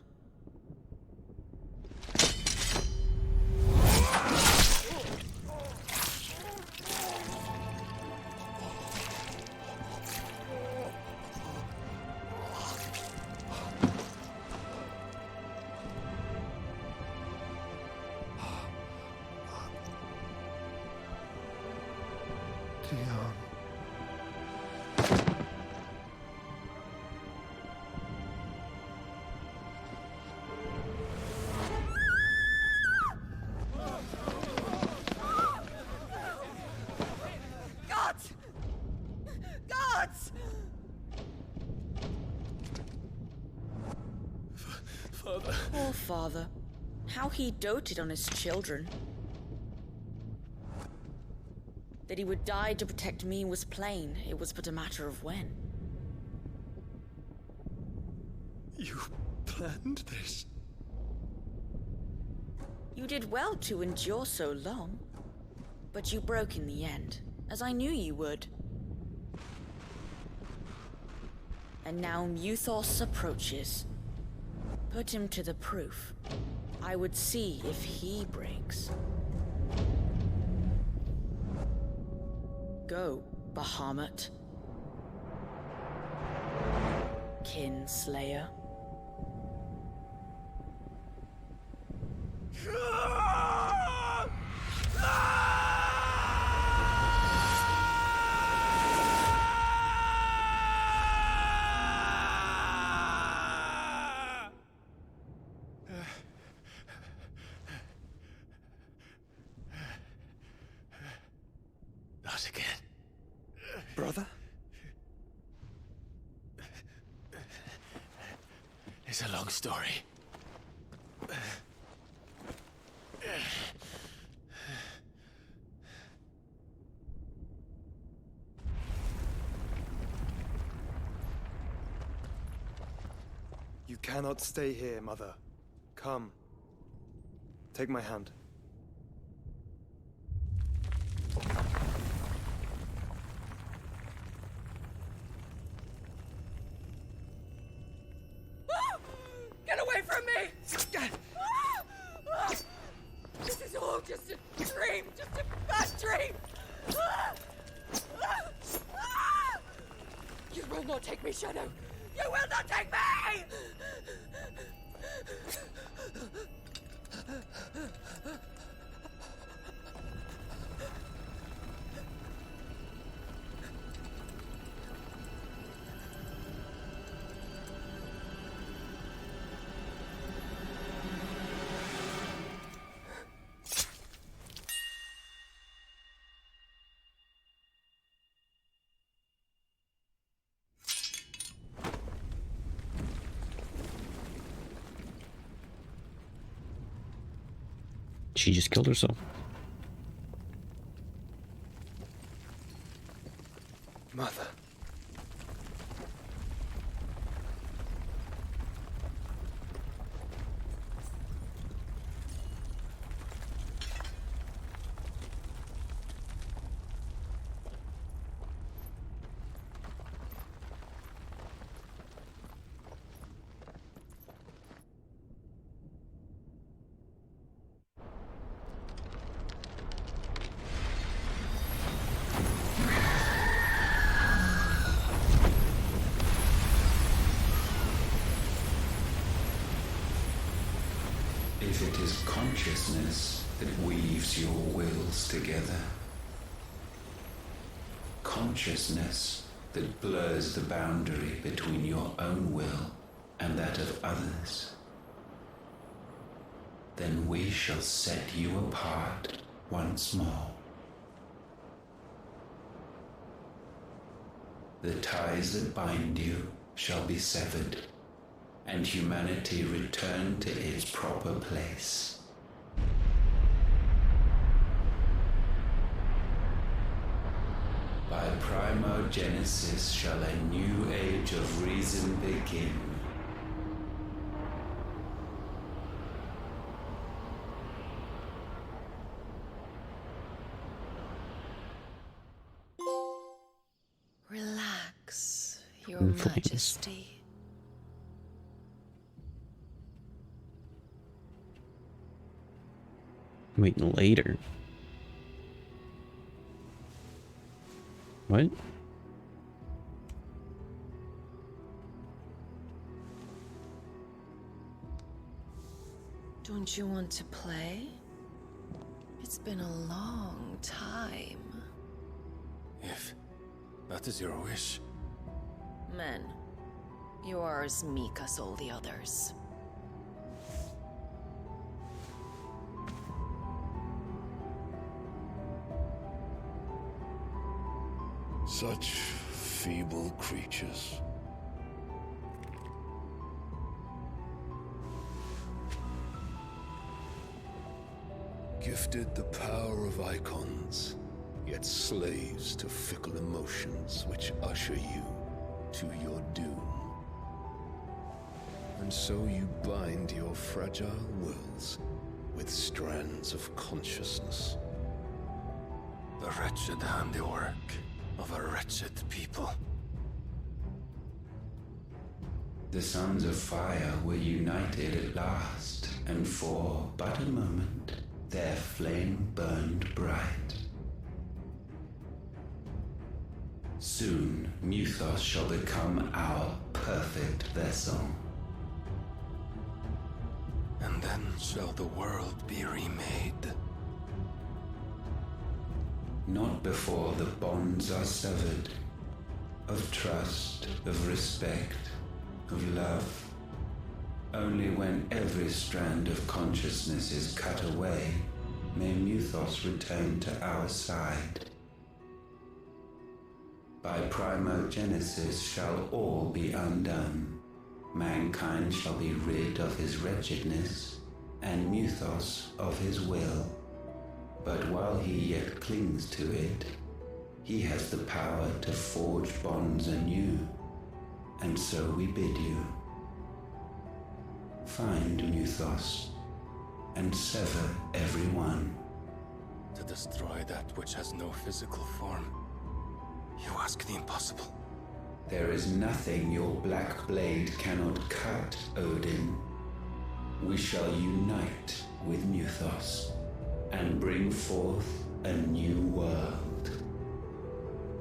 Dion. Gods! Gods! Father. Poor father. How he doted on his children. That he would die to protect me was plain. It was but a matter of when. You planned this? You did well to endure so long. But you broke in the end, as I knew you would. And now Muthos approaches. Put him to the proof. I would see if he breaks. Go, Bahamut. Kinslayer. Not again. Brother? It's a long story. You cannot stay here, Mother. Come. Take my hand. Get away from me! This is all just a dream, just a bad dream! You will not take me, Shadow! You will not take me! She just killed herself. Mother. If it is consciousness that weaves your wills together, consciousness that blurs the boundary between your own will and that of others, then we shall set you apart once more. The ties that bind you shall be severed, and humanity return to its proper place. By primogenesis shall a new age of reason begin. Relax, Your In flames. Majesty. Wait, later. What? Don't you want to play? It's been a long time. If that is your wish. Men, you are as meek as all the others. Such feeble creatures. Gifted the power of icons, yet slaves to fickle emotions which usher you to your doom. And so you bind your fragile wills with strands of consciousness. The wretched handiwork of a wretched people. The sons of fire were united at last, and for but a moment their flame burned bright. Soon Muthos shall become our perfect vessel. And then shall the world be remade. Not before the bonds are severed, of trust, of respect, of love. Only when every strand of consciousness is cut away, may Muthos return to our side. By primogenesis shall all be undone. Mankind shall be rid of his wretchedness, and Muthos of his will. But while he yet clings to it, he has the power to forge bonds anew, and so we bid you. Find Muthos, and sever every one. To destroy that which has no physical form. You ask the impossible. There is nothing your black blade cannot cut, Odin. We shall unite with Muthos, and bring forth a new world.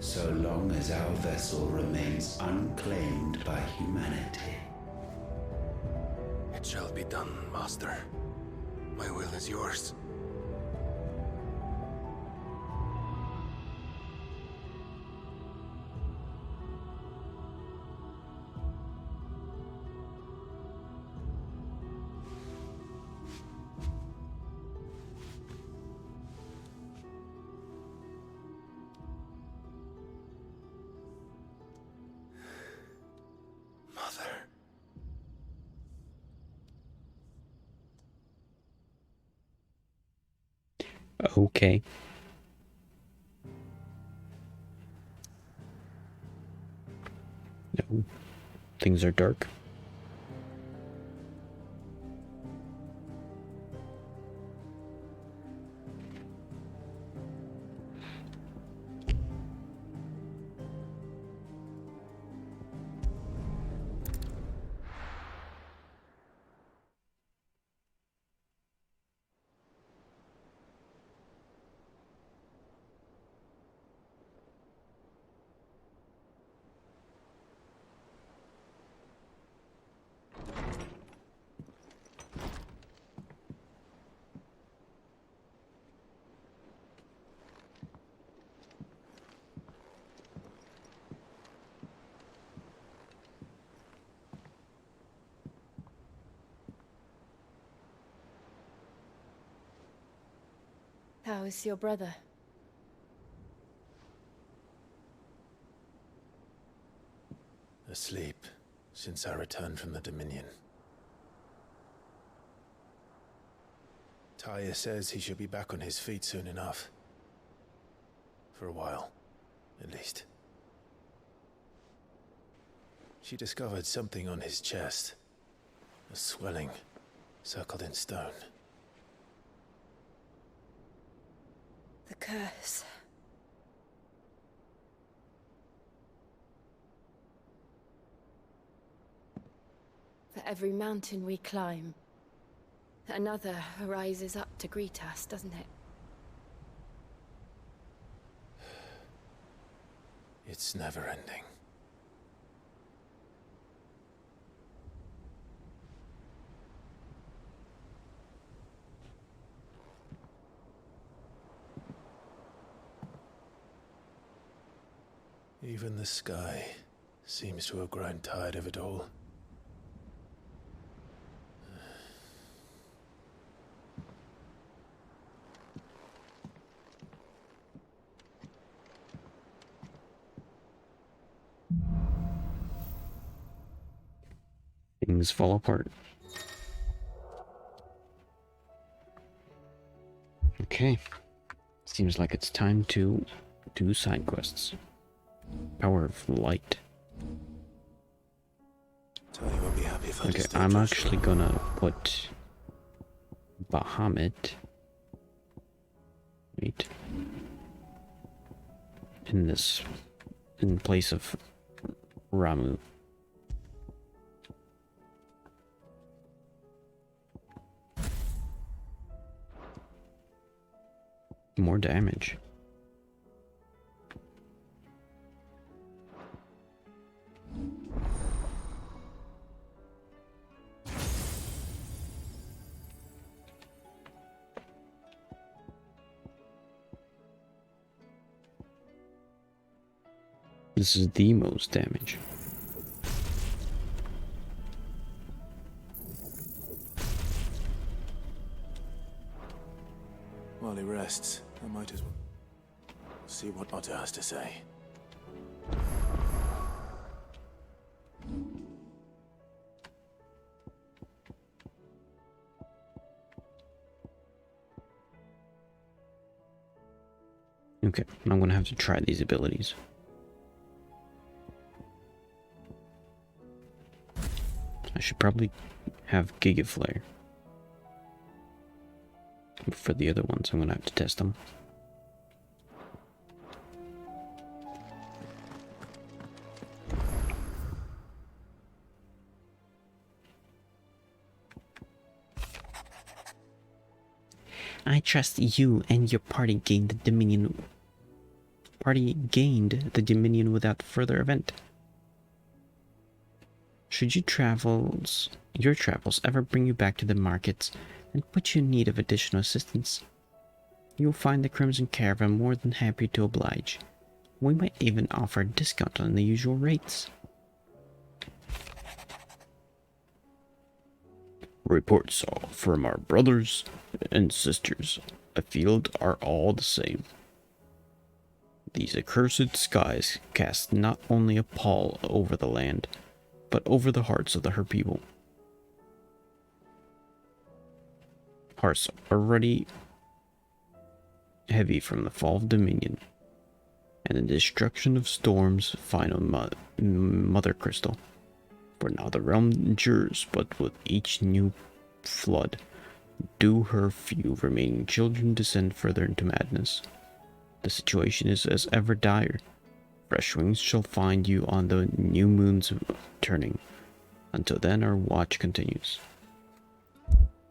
So long as our vessel remains unclaimed by humanity. It shall be done, Master. My will is yours. Okay. No. Things are dark. How is your brother? Asleep since I returned from the Dominion. Taya says he should be back on his feet soon enough. For a while, at least. She discovered something on his chest. A swelling, circled in stone. The curse. For every mountain we climb, another rises up to greet us, doesn't it? It's never ending. Even the sky seems to have grown tired of it all. Things fall apart. Okay. Seems like it's time to do side quests. Power of light. Taya won't be happy if I Okay, just I'm don't actually gonna put Bahamut. Wait. In place of Ramu. More damage. This is the most damage. While he rests, I might as well see what Otter has to say. Okay, I'm gonna have to try these abilities. I should probably have Giga Flare. For the other ones, I'm gonna have to test them. I trust you and your party gained the Dominion. Without further event. Should your travels ever bring you back to the markets and put you in need of additional assistance, you will find the Crimson Caravan more than happy to oblige. We might even offer a discount on the usual rates. Reports from our brothers and sisters afield are all the same. These accursed skies cast not only a pall over the land, but over the hearts of her people. Hearts already heavy from the fall of Dominion and the destruction of Storm's final mother crystal. For now the realm endures, but with each new flood, do her few remaining children descend further into madness. The situation is as ever dire. Fresh wings shall find you on the new moon's turning. Until then, our watch continues.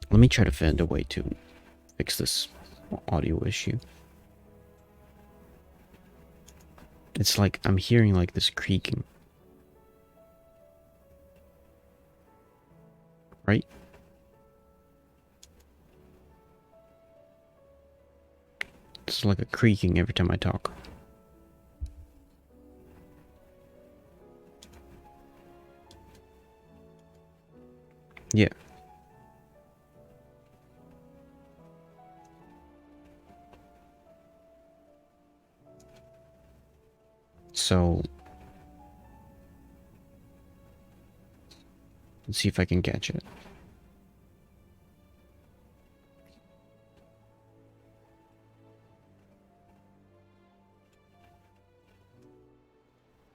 Let me try to find a way to fix this audio issue. It's like I'm hearing like this creaking. Right? It's like a creaking every time I talk. Yeah. So let's see if I can catch it.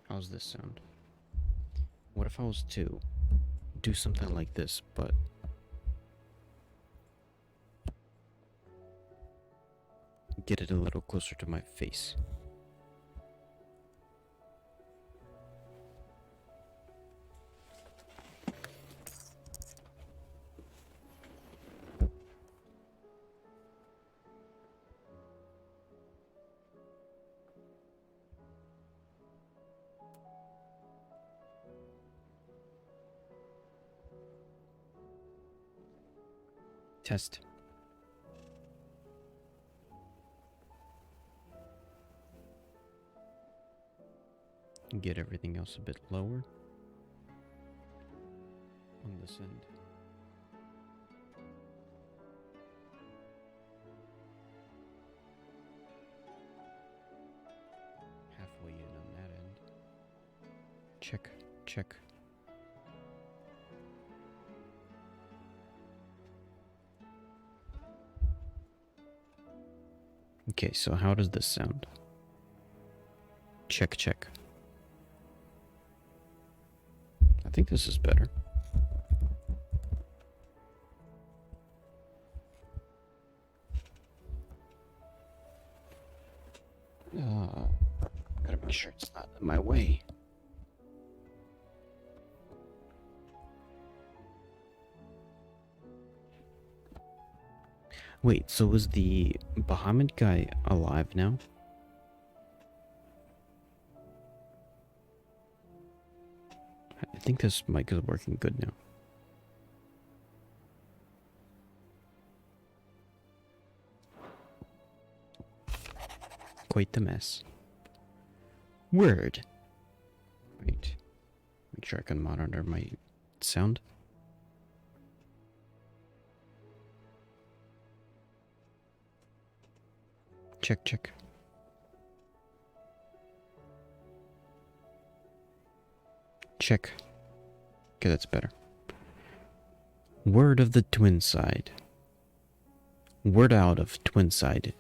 How's this sound? What if I was to do something like this, but get it a little closer to my face? Test. Get everything else a bit lower on this end. Halfway in on that end. Check, check. Okay, so how does this sound? Check, check. I think this is better. Gotta make sure it's not in my way. Wait, so is the Bahamut guy alive now? I think this mic is working good now. Quite the mess. Word. Wait. Make sure I can monitor my sound. Check, check. Check. Okay, that's better. Word of the twin side. Word out of twin side.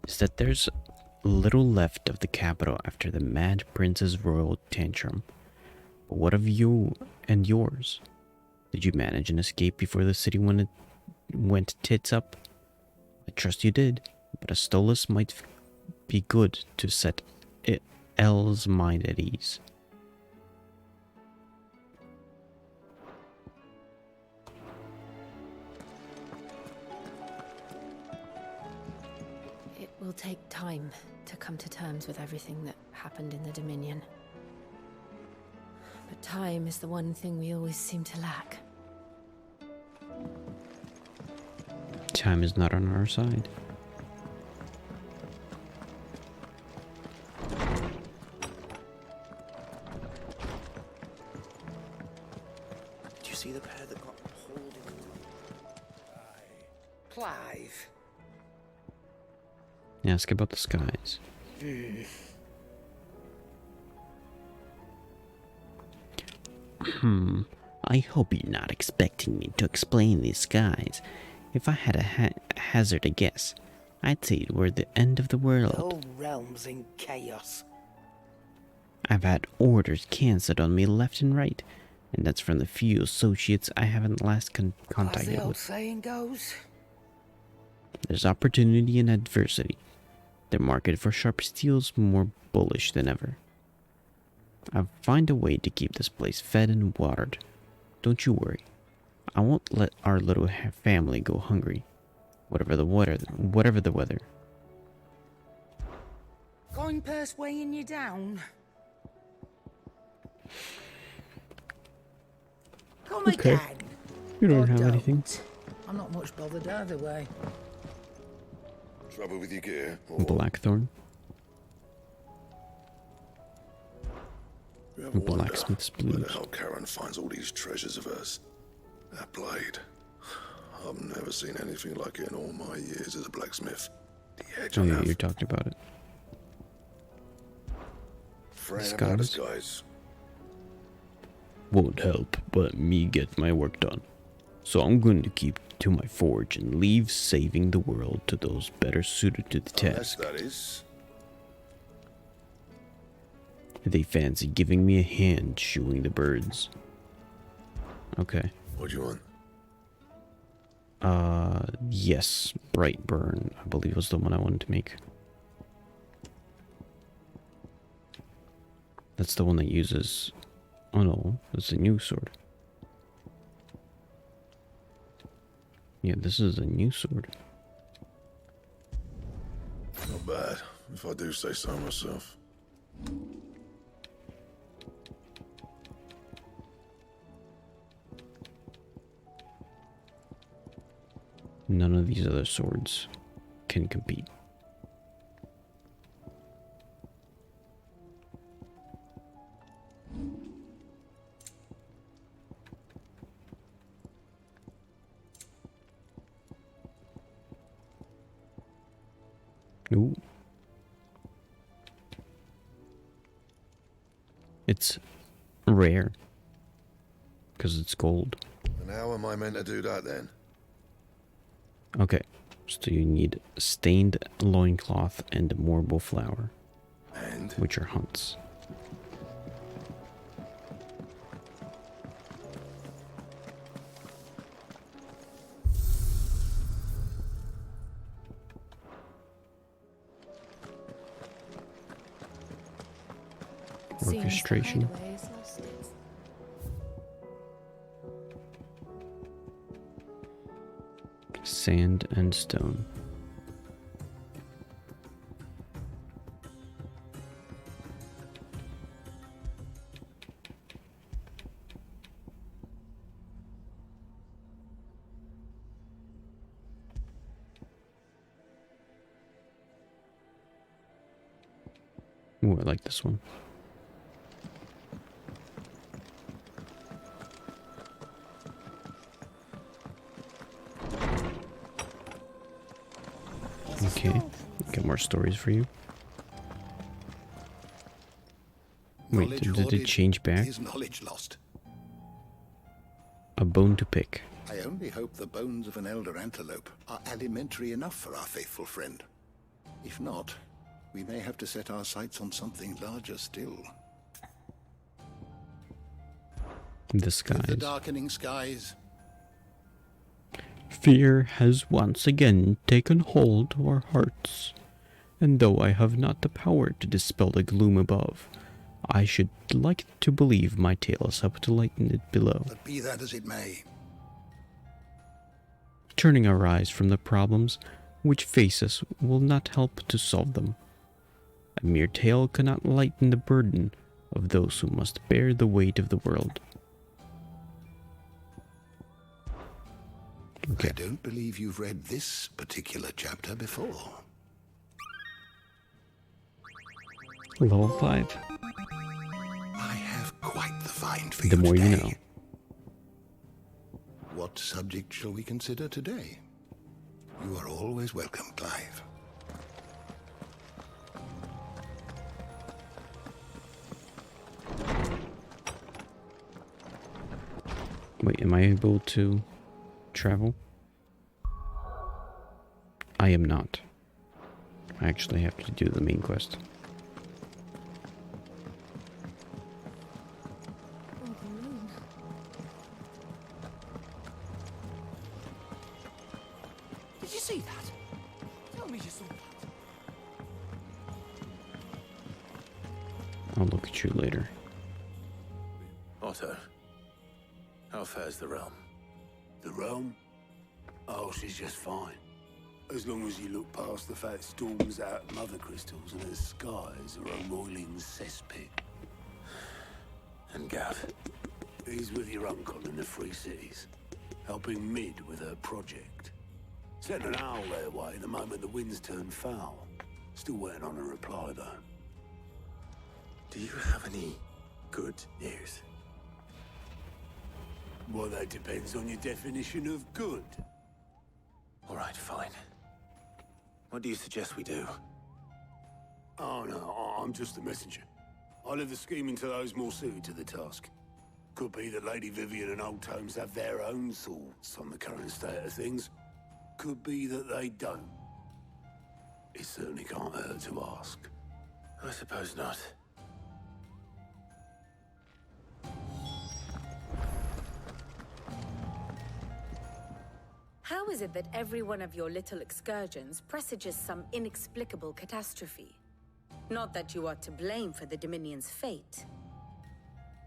Is that there's little left of the capital after the Mad Prince's royal tantrum. But what of you and yours? Did you manage an escape before the city went tits up? I trust you did, but a Stolas might be good to set El's mind at ease. It will take time to come to terms with everything that happened in the Dominion. But time is the one thing we always seem to lack. Time is not on our side. Did you see the pair that got pulled into Clive? Ask about the skies. I hope you're not expecting me to explain these skies. If I had a hazard a guess, I'd say we're the end of the The world. whole realm's in chaos. I've had orders cancelled on me left and right, and that's from the few associates I haven't last As the contacted old with. saying goes. There's opportunity and adversity. The market for sharp steel's more bullish than ever. I'll find a way to keep this place fed and watered. Don't you worry. I won't let our little family go hungry. Whatever the weather. Coin purse weighing you down. Come Okay. again. You don't Or have anything. I'm not much bothered either way. Trouble with your gear? Blackthorn. You ever wonder Blacksmith's where the blues. hell Karen finds all these treasures of hers? That blade. I've never seen anything like it in all my years as a blacksmith. The edge Oh I yeah, have. you talked about it. Fran about us, Scars? guys. Won't help but me get my work done. So I'm going to keep to my forge and leave saving the world to those better suited to the Unless task. that is. They fancy giving me a hand shoeing the birds. Okay. What do you want? Yes, Brightburn, I believe was the one I wanted to make. That's the one that uses... Oh no, that's a new sword. Yeah, this is a new sword. Not bad, if I do say so myself. None of these other swords can compete. Ooh. It's rare because it's gold. And how am I meant to do that then? Okay, so you need stained loincloth and marble flour, And? which are hunts. Orchestration. Sand and stone. Ooh, I like this one. Okay, got more stories for you. Wait, did it change back? Is knowledge lost? A bone to pick. I only hope the bones of an elder antelope are alimentary enough for our faithful friend. If not, we may have to set our sights on something larger still. The With skies. the darkening skies, Fear has once again taken hold of our hearts, and though I have not the power to dispel the gloom above, I should like to believe my tale has helped to lighten it below. but be that as it may, Turning our eyes from the problems which face us will not help to solve them. A mere tale cannot lighten the burden of those who must bear the weight of the world. I don't believe you've read this particular chapter before. Level 5. I have quite the find for The you more you today. know. What subject shall we consider today? You are always welcome, Clive. Wait, am I able to travel? I am not. I actually have to do the main quest. Did you see that? Tell me you saw that. I'll look at you later. Otto, how fares the realm? The realm? Oh, she's just fine. As long as you look past the fat storms out of mother crystals and her skies are a roiling cesspit. And Gav? He's with your uncle in the Free Cities, helping Mid with her project. Sent an owl their way the moment the winds turned foul. Still waiting on a reply, though. Do you have any good news? Well, that depends on your definition of good. All right, fine. What do you suggest we do? Oh, no, I'm just the messenger. I leave the scheming to those more suited to the task. Could be that Lady Vivian and Old Tomes have their own thoughts on the current state of things. Could be that they don't. It certainly can't hurt to ask. I suppose not. How is it that every one of your little excursions presages some inexplicable catastrophe? Not that you are to blame for the Dominion's fate.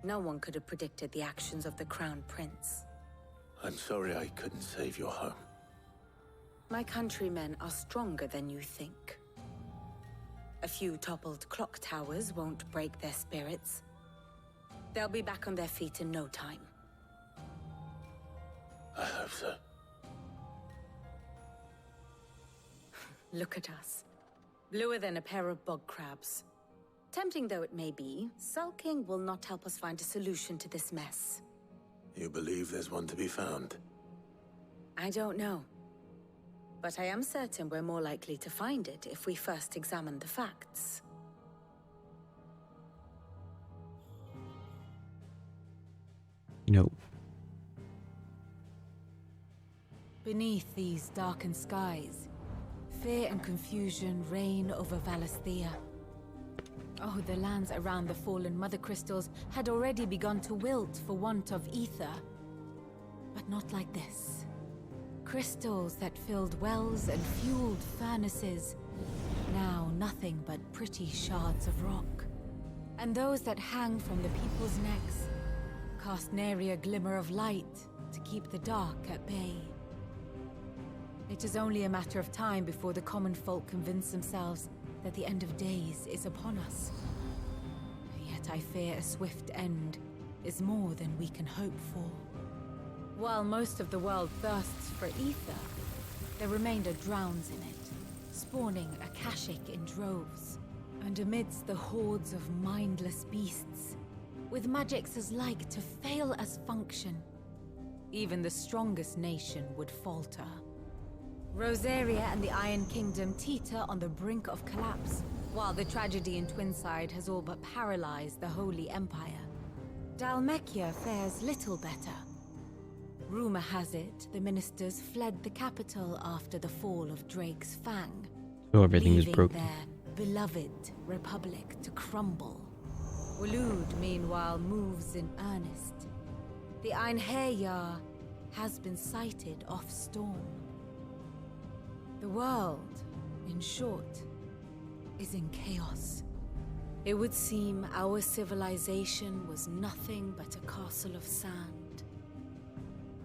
No one could have predicted the actions of the Crown Prince. I'm sorry I couldn't save your home. My countrymen are stronger than you think. A few toppled clock towers won't break their spirits. They'll be back on their feet in no time. I hope so. Look at us. Bluer than a pair of bog crabs. Tempting though it may be, sulking will not help us find a solution to this mess. You believe there's one to be found? I don't know. But I am certain we're more likely to find it if we first examine the facts. No. Beneath these darkened skies, fear and confusion reign over Valisthea. Oh, the lands around the fallen Mother Crystals had already begun to wilt for want of ether. But not like this. Crystals that filled wells and fueled furnaces. Now nothing but pretty shards of rock. And those that hang from the people's necks cast nary a glimmer of light to keep the dark at bay. It is only a matter of time before the common folk convince themselves that the end of days is upon us. Yet I fear a swift end is more than we can hope for. While most of the world thirsts for ether, the remainder drowns in it, spawning Akashic in droves. And amidst the hordes of mindless beasts, with magics as like to fail as function, even the strongest nation would falter. Rosaria and the Iron Kingdom teeter on the brink of collapse, while the tragedy in Twinside has all but paralyzed the Holy Empire. Dalmekia fares little better. Rumor has it the ministers fled the capital after the fall of Drake's Fang, So everything is leaving broken. their beloved republic to crumble. Waloed, meanwhile, moves in earnest. The Einherjar has been sighted off-storm. The world, in short, is in chaos. It would seem our civilization was nothing but a castle of sand,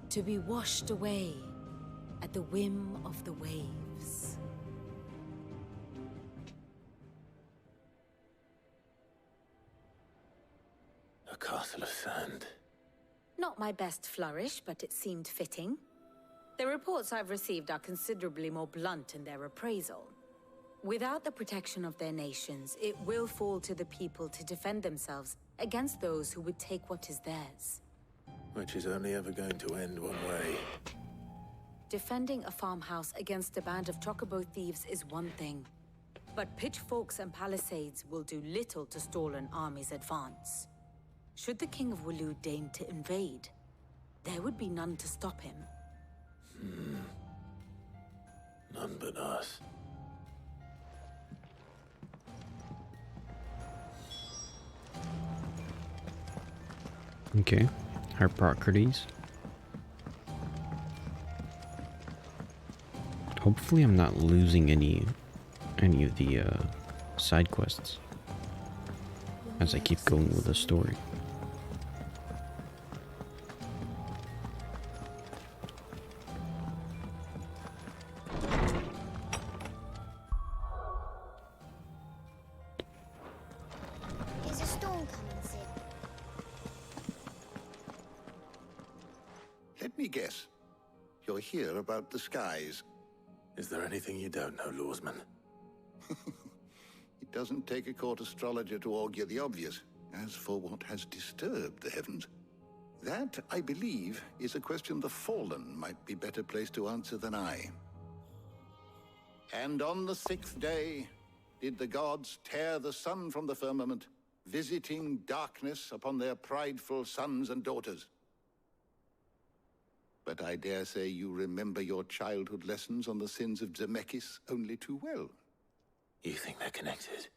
to be washed away at the whim of the waves. A castle of sand. Not my best flourish, but it seemed fitting. The reports I've received are considerably more blunt in their appraisal. Without the protection of their nations, it will fall to the people to defend themselves against those who would take what is theirs. Which is only ever going to end one way. Defending a farmhouse against a band of chocobo thieves is one thing, but pitchforks and palisades will do little to stall an army's advance. Should the King of Waloed deign to invade, there would be none to stop him. None but us. Okay. Hippocrates. Hopefully I'm not losing any of the side quests as I keep going with the story. Is a storm coming, Sid? Let me guess. You're here about the skies. Is there anything you don't know, Lawsman? It doesn't take a court astrologer to augur the obvious. As for what has disturbed the heavens, that, I believe, is a question the Fallen might be better placed to answer than I. And on the 6th day did the gods tear the sun from the firmament, visiting darkness upon their prideful sons and daughters. But I dare say you remember your childhood lessons on the sins of Zemeckis only too well. You think they're connected?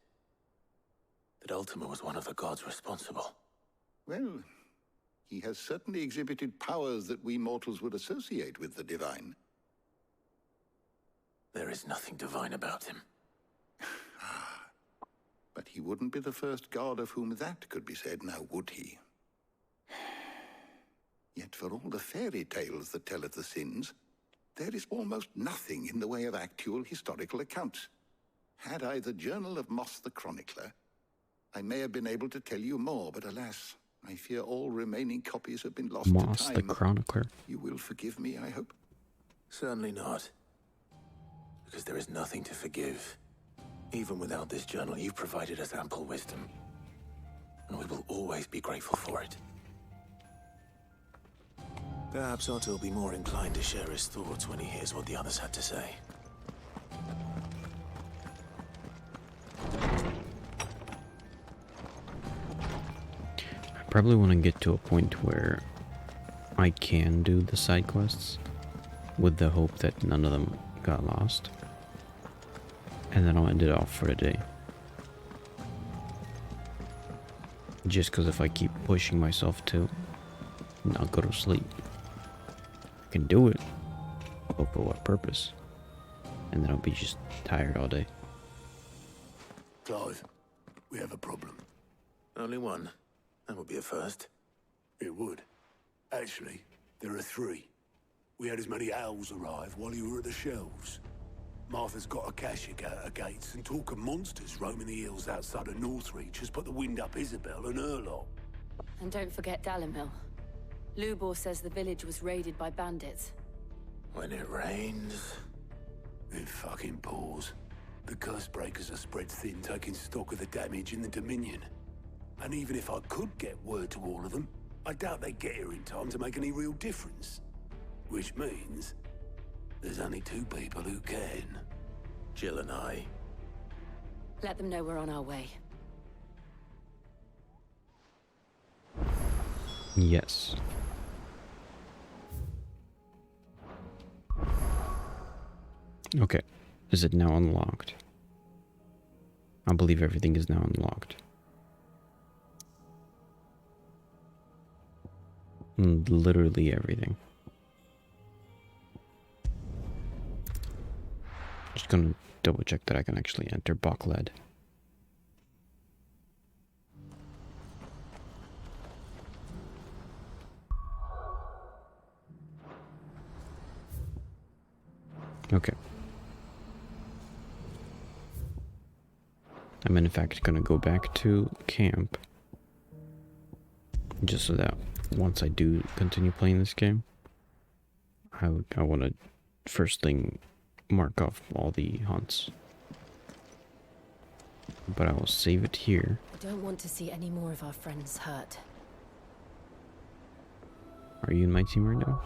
That Ultima was one of the gods responsible? Well, he has certainly exhibited powers that we mortals would associate with the divine. There is nothing divine about him. But he wouldn't be the first god of whom that could be said, now would he? Yet for all the fairy tales that tell of the sins, there is almost nothing in the way of actual historical accounts. Had I the Journal of Moss the Chronicler, I may have been able to tell you more, but alas, I fear all remaining copies have been lost to time. Moss the Chronicler. You will forgive me, I hope? Certainly not. Because there is nothing to forgive. Even without this journal, you've provided us ample wisdom. And we will always be grateful for it. Perhaps Otto will be more inclined to share his thoughts when he hears what the others had to say. I probably want to get to a point where I can do the side quests with the hope that none of them got lost. And then I'll end it off for the day. Just because if I keep pushing myself to not go to sleep, I can do it, but for what purpose? And then I'll be just tired all day. Clive, we have a problem. Only one. That would be a first. It would. Actually, there are three. We had as many owls arrive while you were at the shelves. Martha's got a Akashic out her gates, and talk of monsters roaming the hills outside of Northreach has put the wind up Isabel and her lot. And don't forget Dalimil. Lubor says the village was raided by bandits. When it rains, it fucking pours. The curse breakers are spread thin, taking stock of the damage in the Dominion. And even if I could get word to all of them, I doubt they'd get here in time to make any real difference. Which means there's only two people who can. Jill and I. Let them know we're on our way. Yes. Okay. Is it now unlocked? I believe everything is now unlocked. Literally everything. Just gonna double check that I can actually enter Bokled. Okay. I'm in fact gonna go back to camp just so that once I do continue playing this game, I want to first thing mark off all the hunts. But I will save it here. I don't want to see any more of our friends hurt. Are you in my team right now?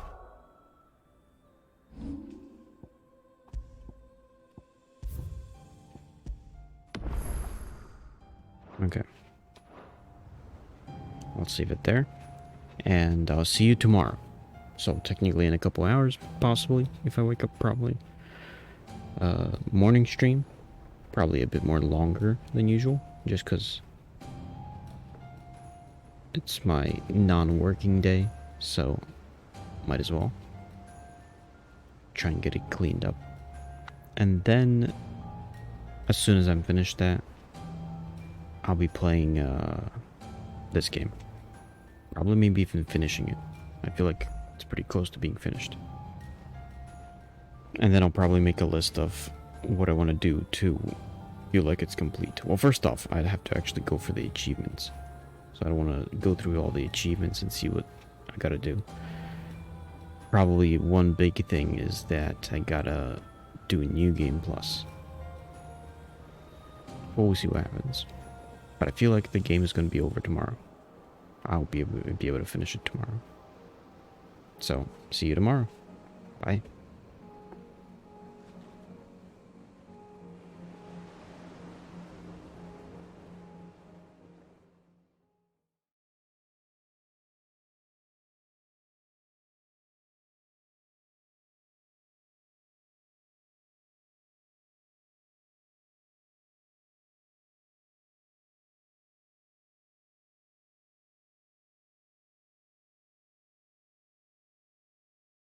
Okay. I'll save it there. And I'll see you tomorrow. So technically in a couple hours, possibly, if I wake up properly. Morning stream, probably a bit more longer than usual, just because it's my non-working day, so might as well try and get it cleaned up. And then, as soon as I'm finished that, I'll be playing this game. Probably maybe even finishing it. I feel like it's pretty close to being finished. And then I'll probably make a list of what I want to do to feel like it's complete. Well, first off, I'd have to actually go for the achievements. So I don't want to go through all the achievements and see what I gotta do. Probably one big thing is that I gotta do a New Game Plus. We'll see what happens. But I feel like the game is going to be over tomorrow. I'll be able to finish it tomorrow. So, see you tomorrow. Bye.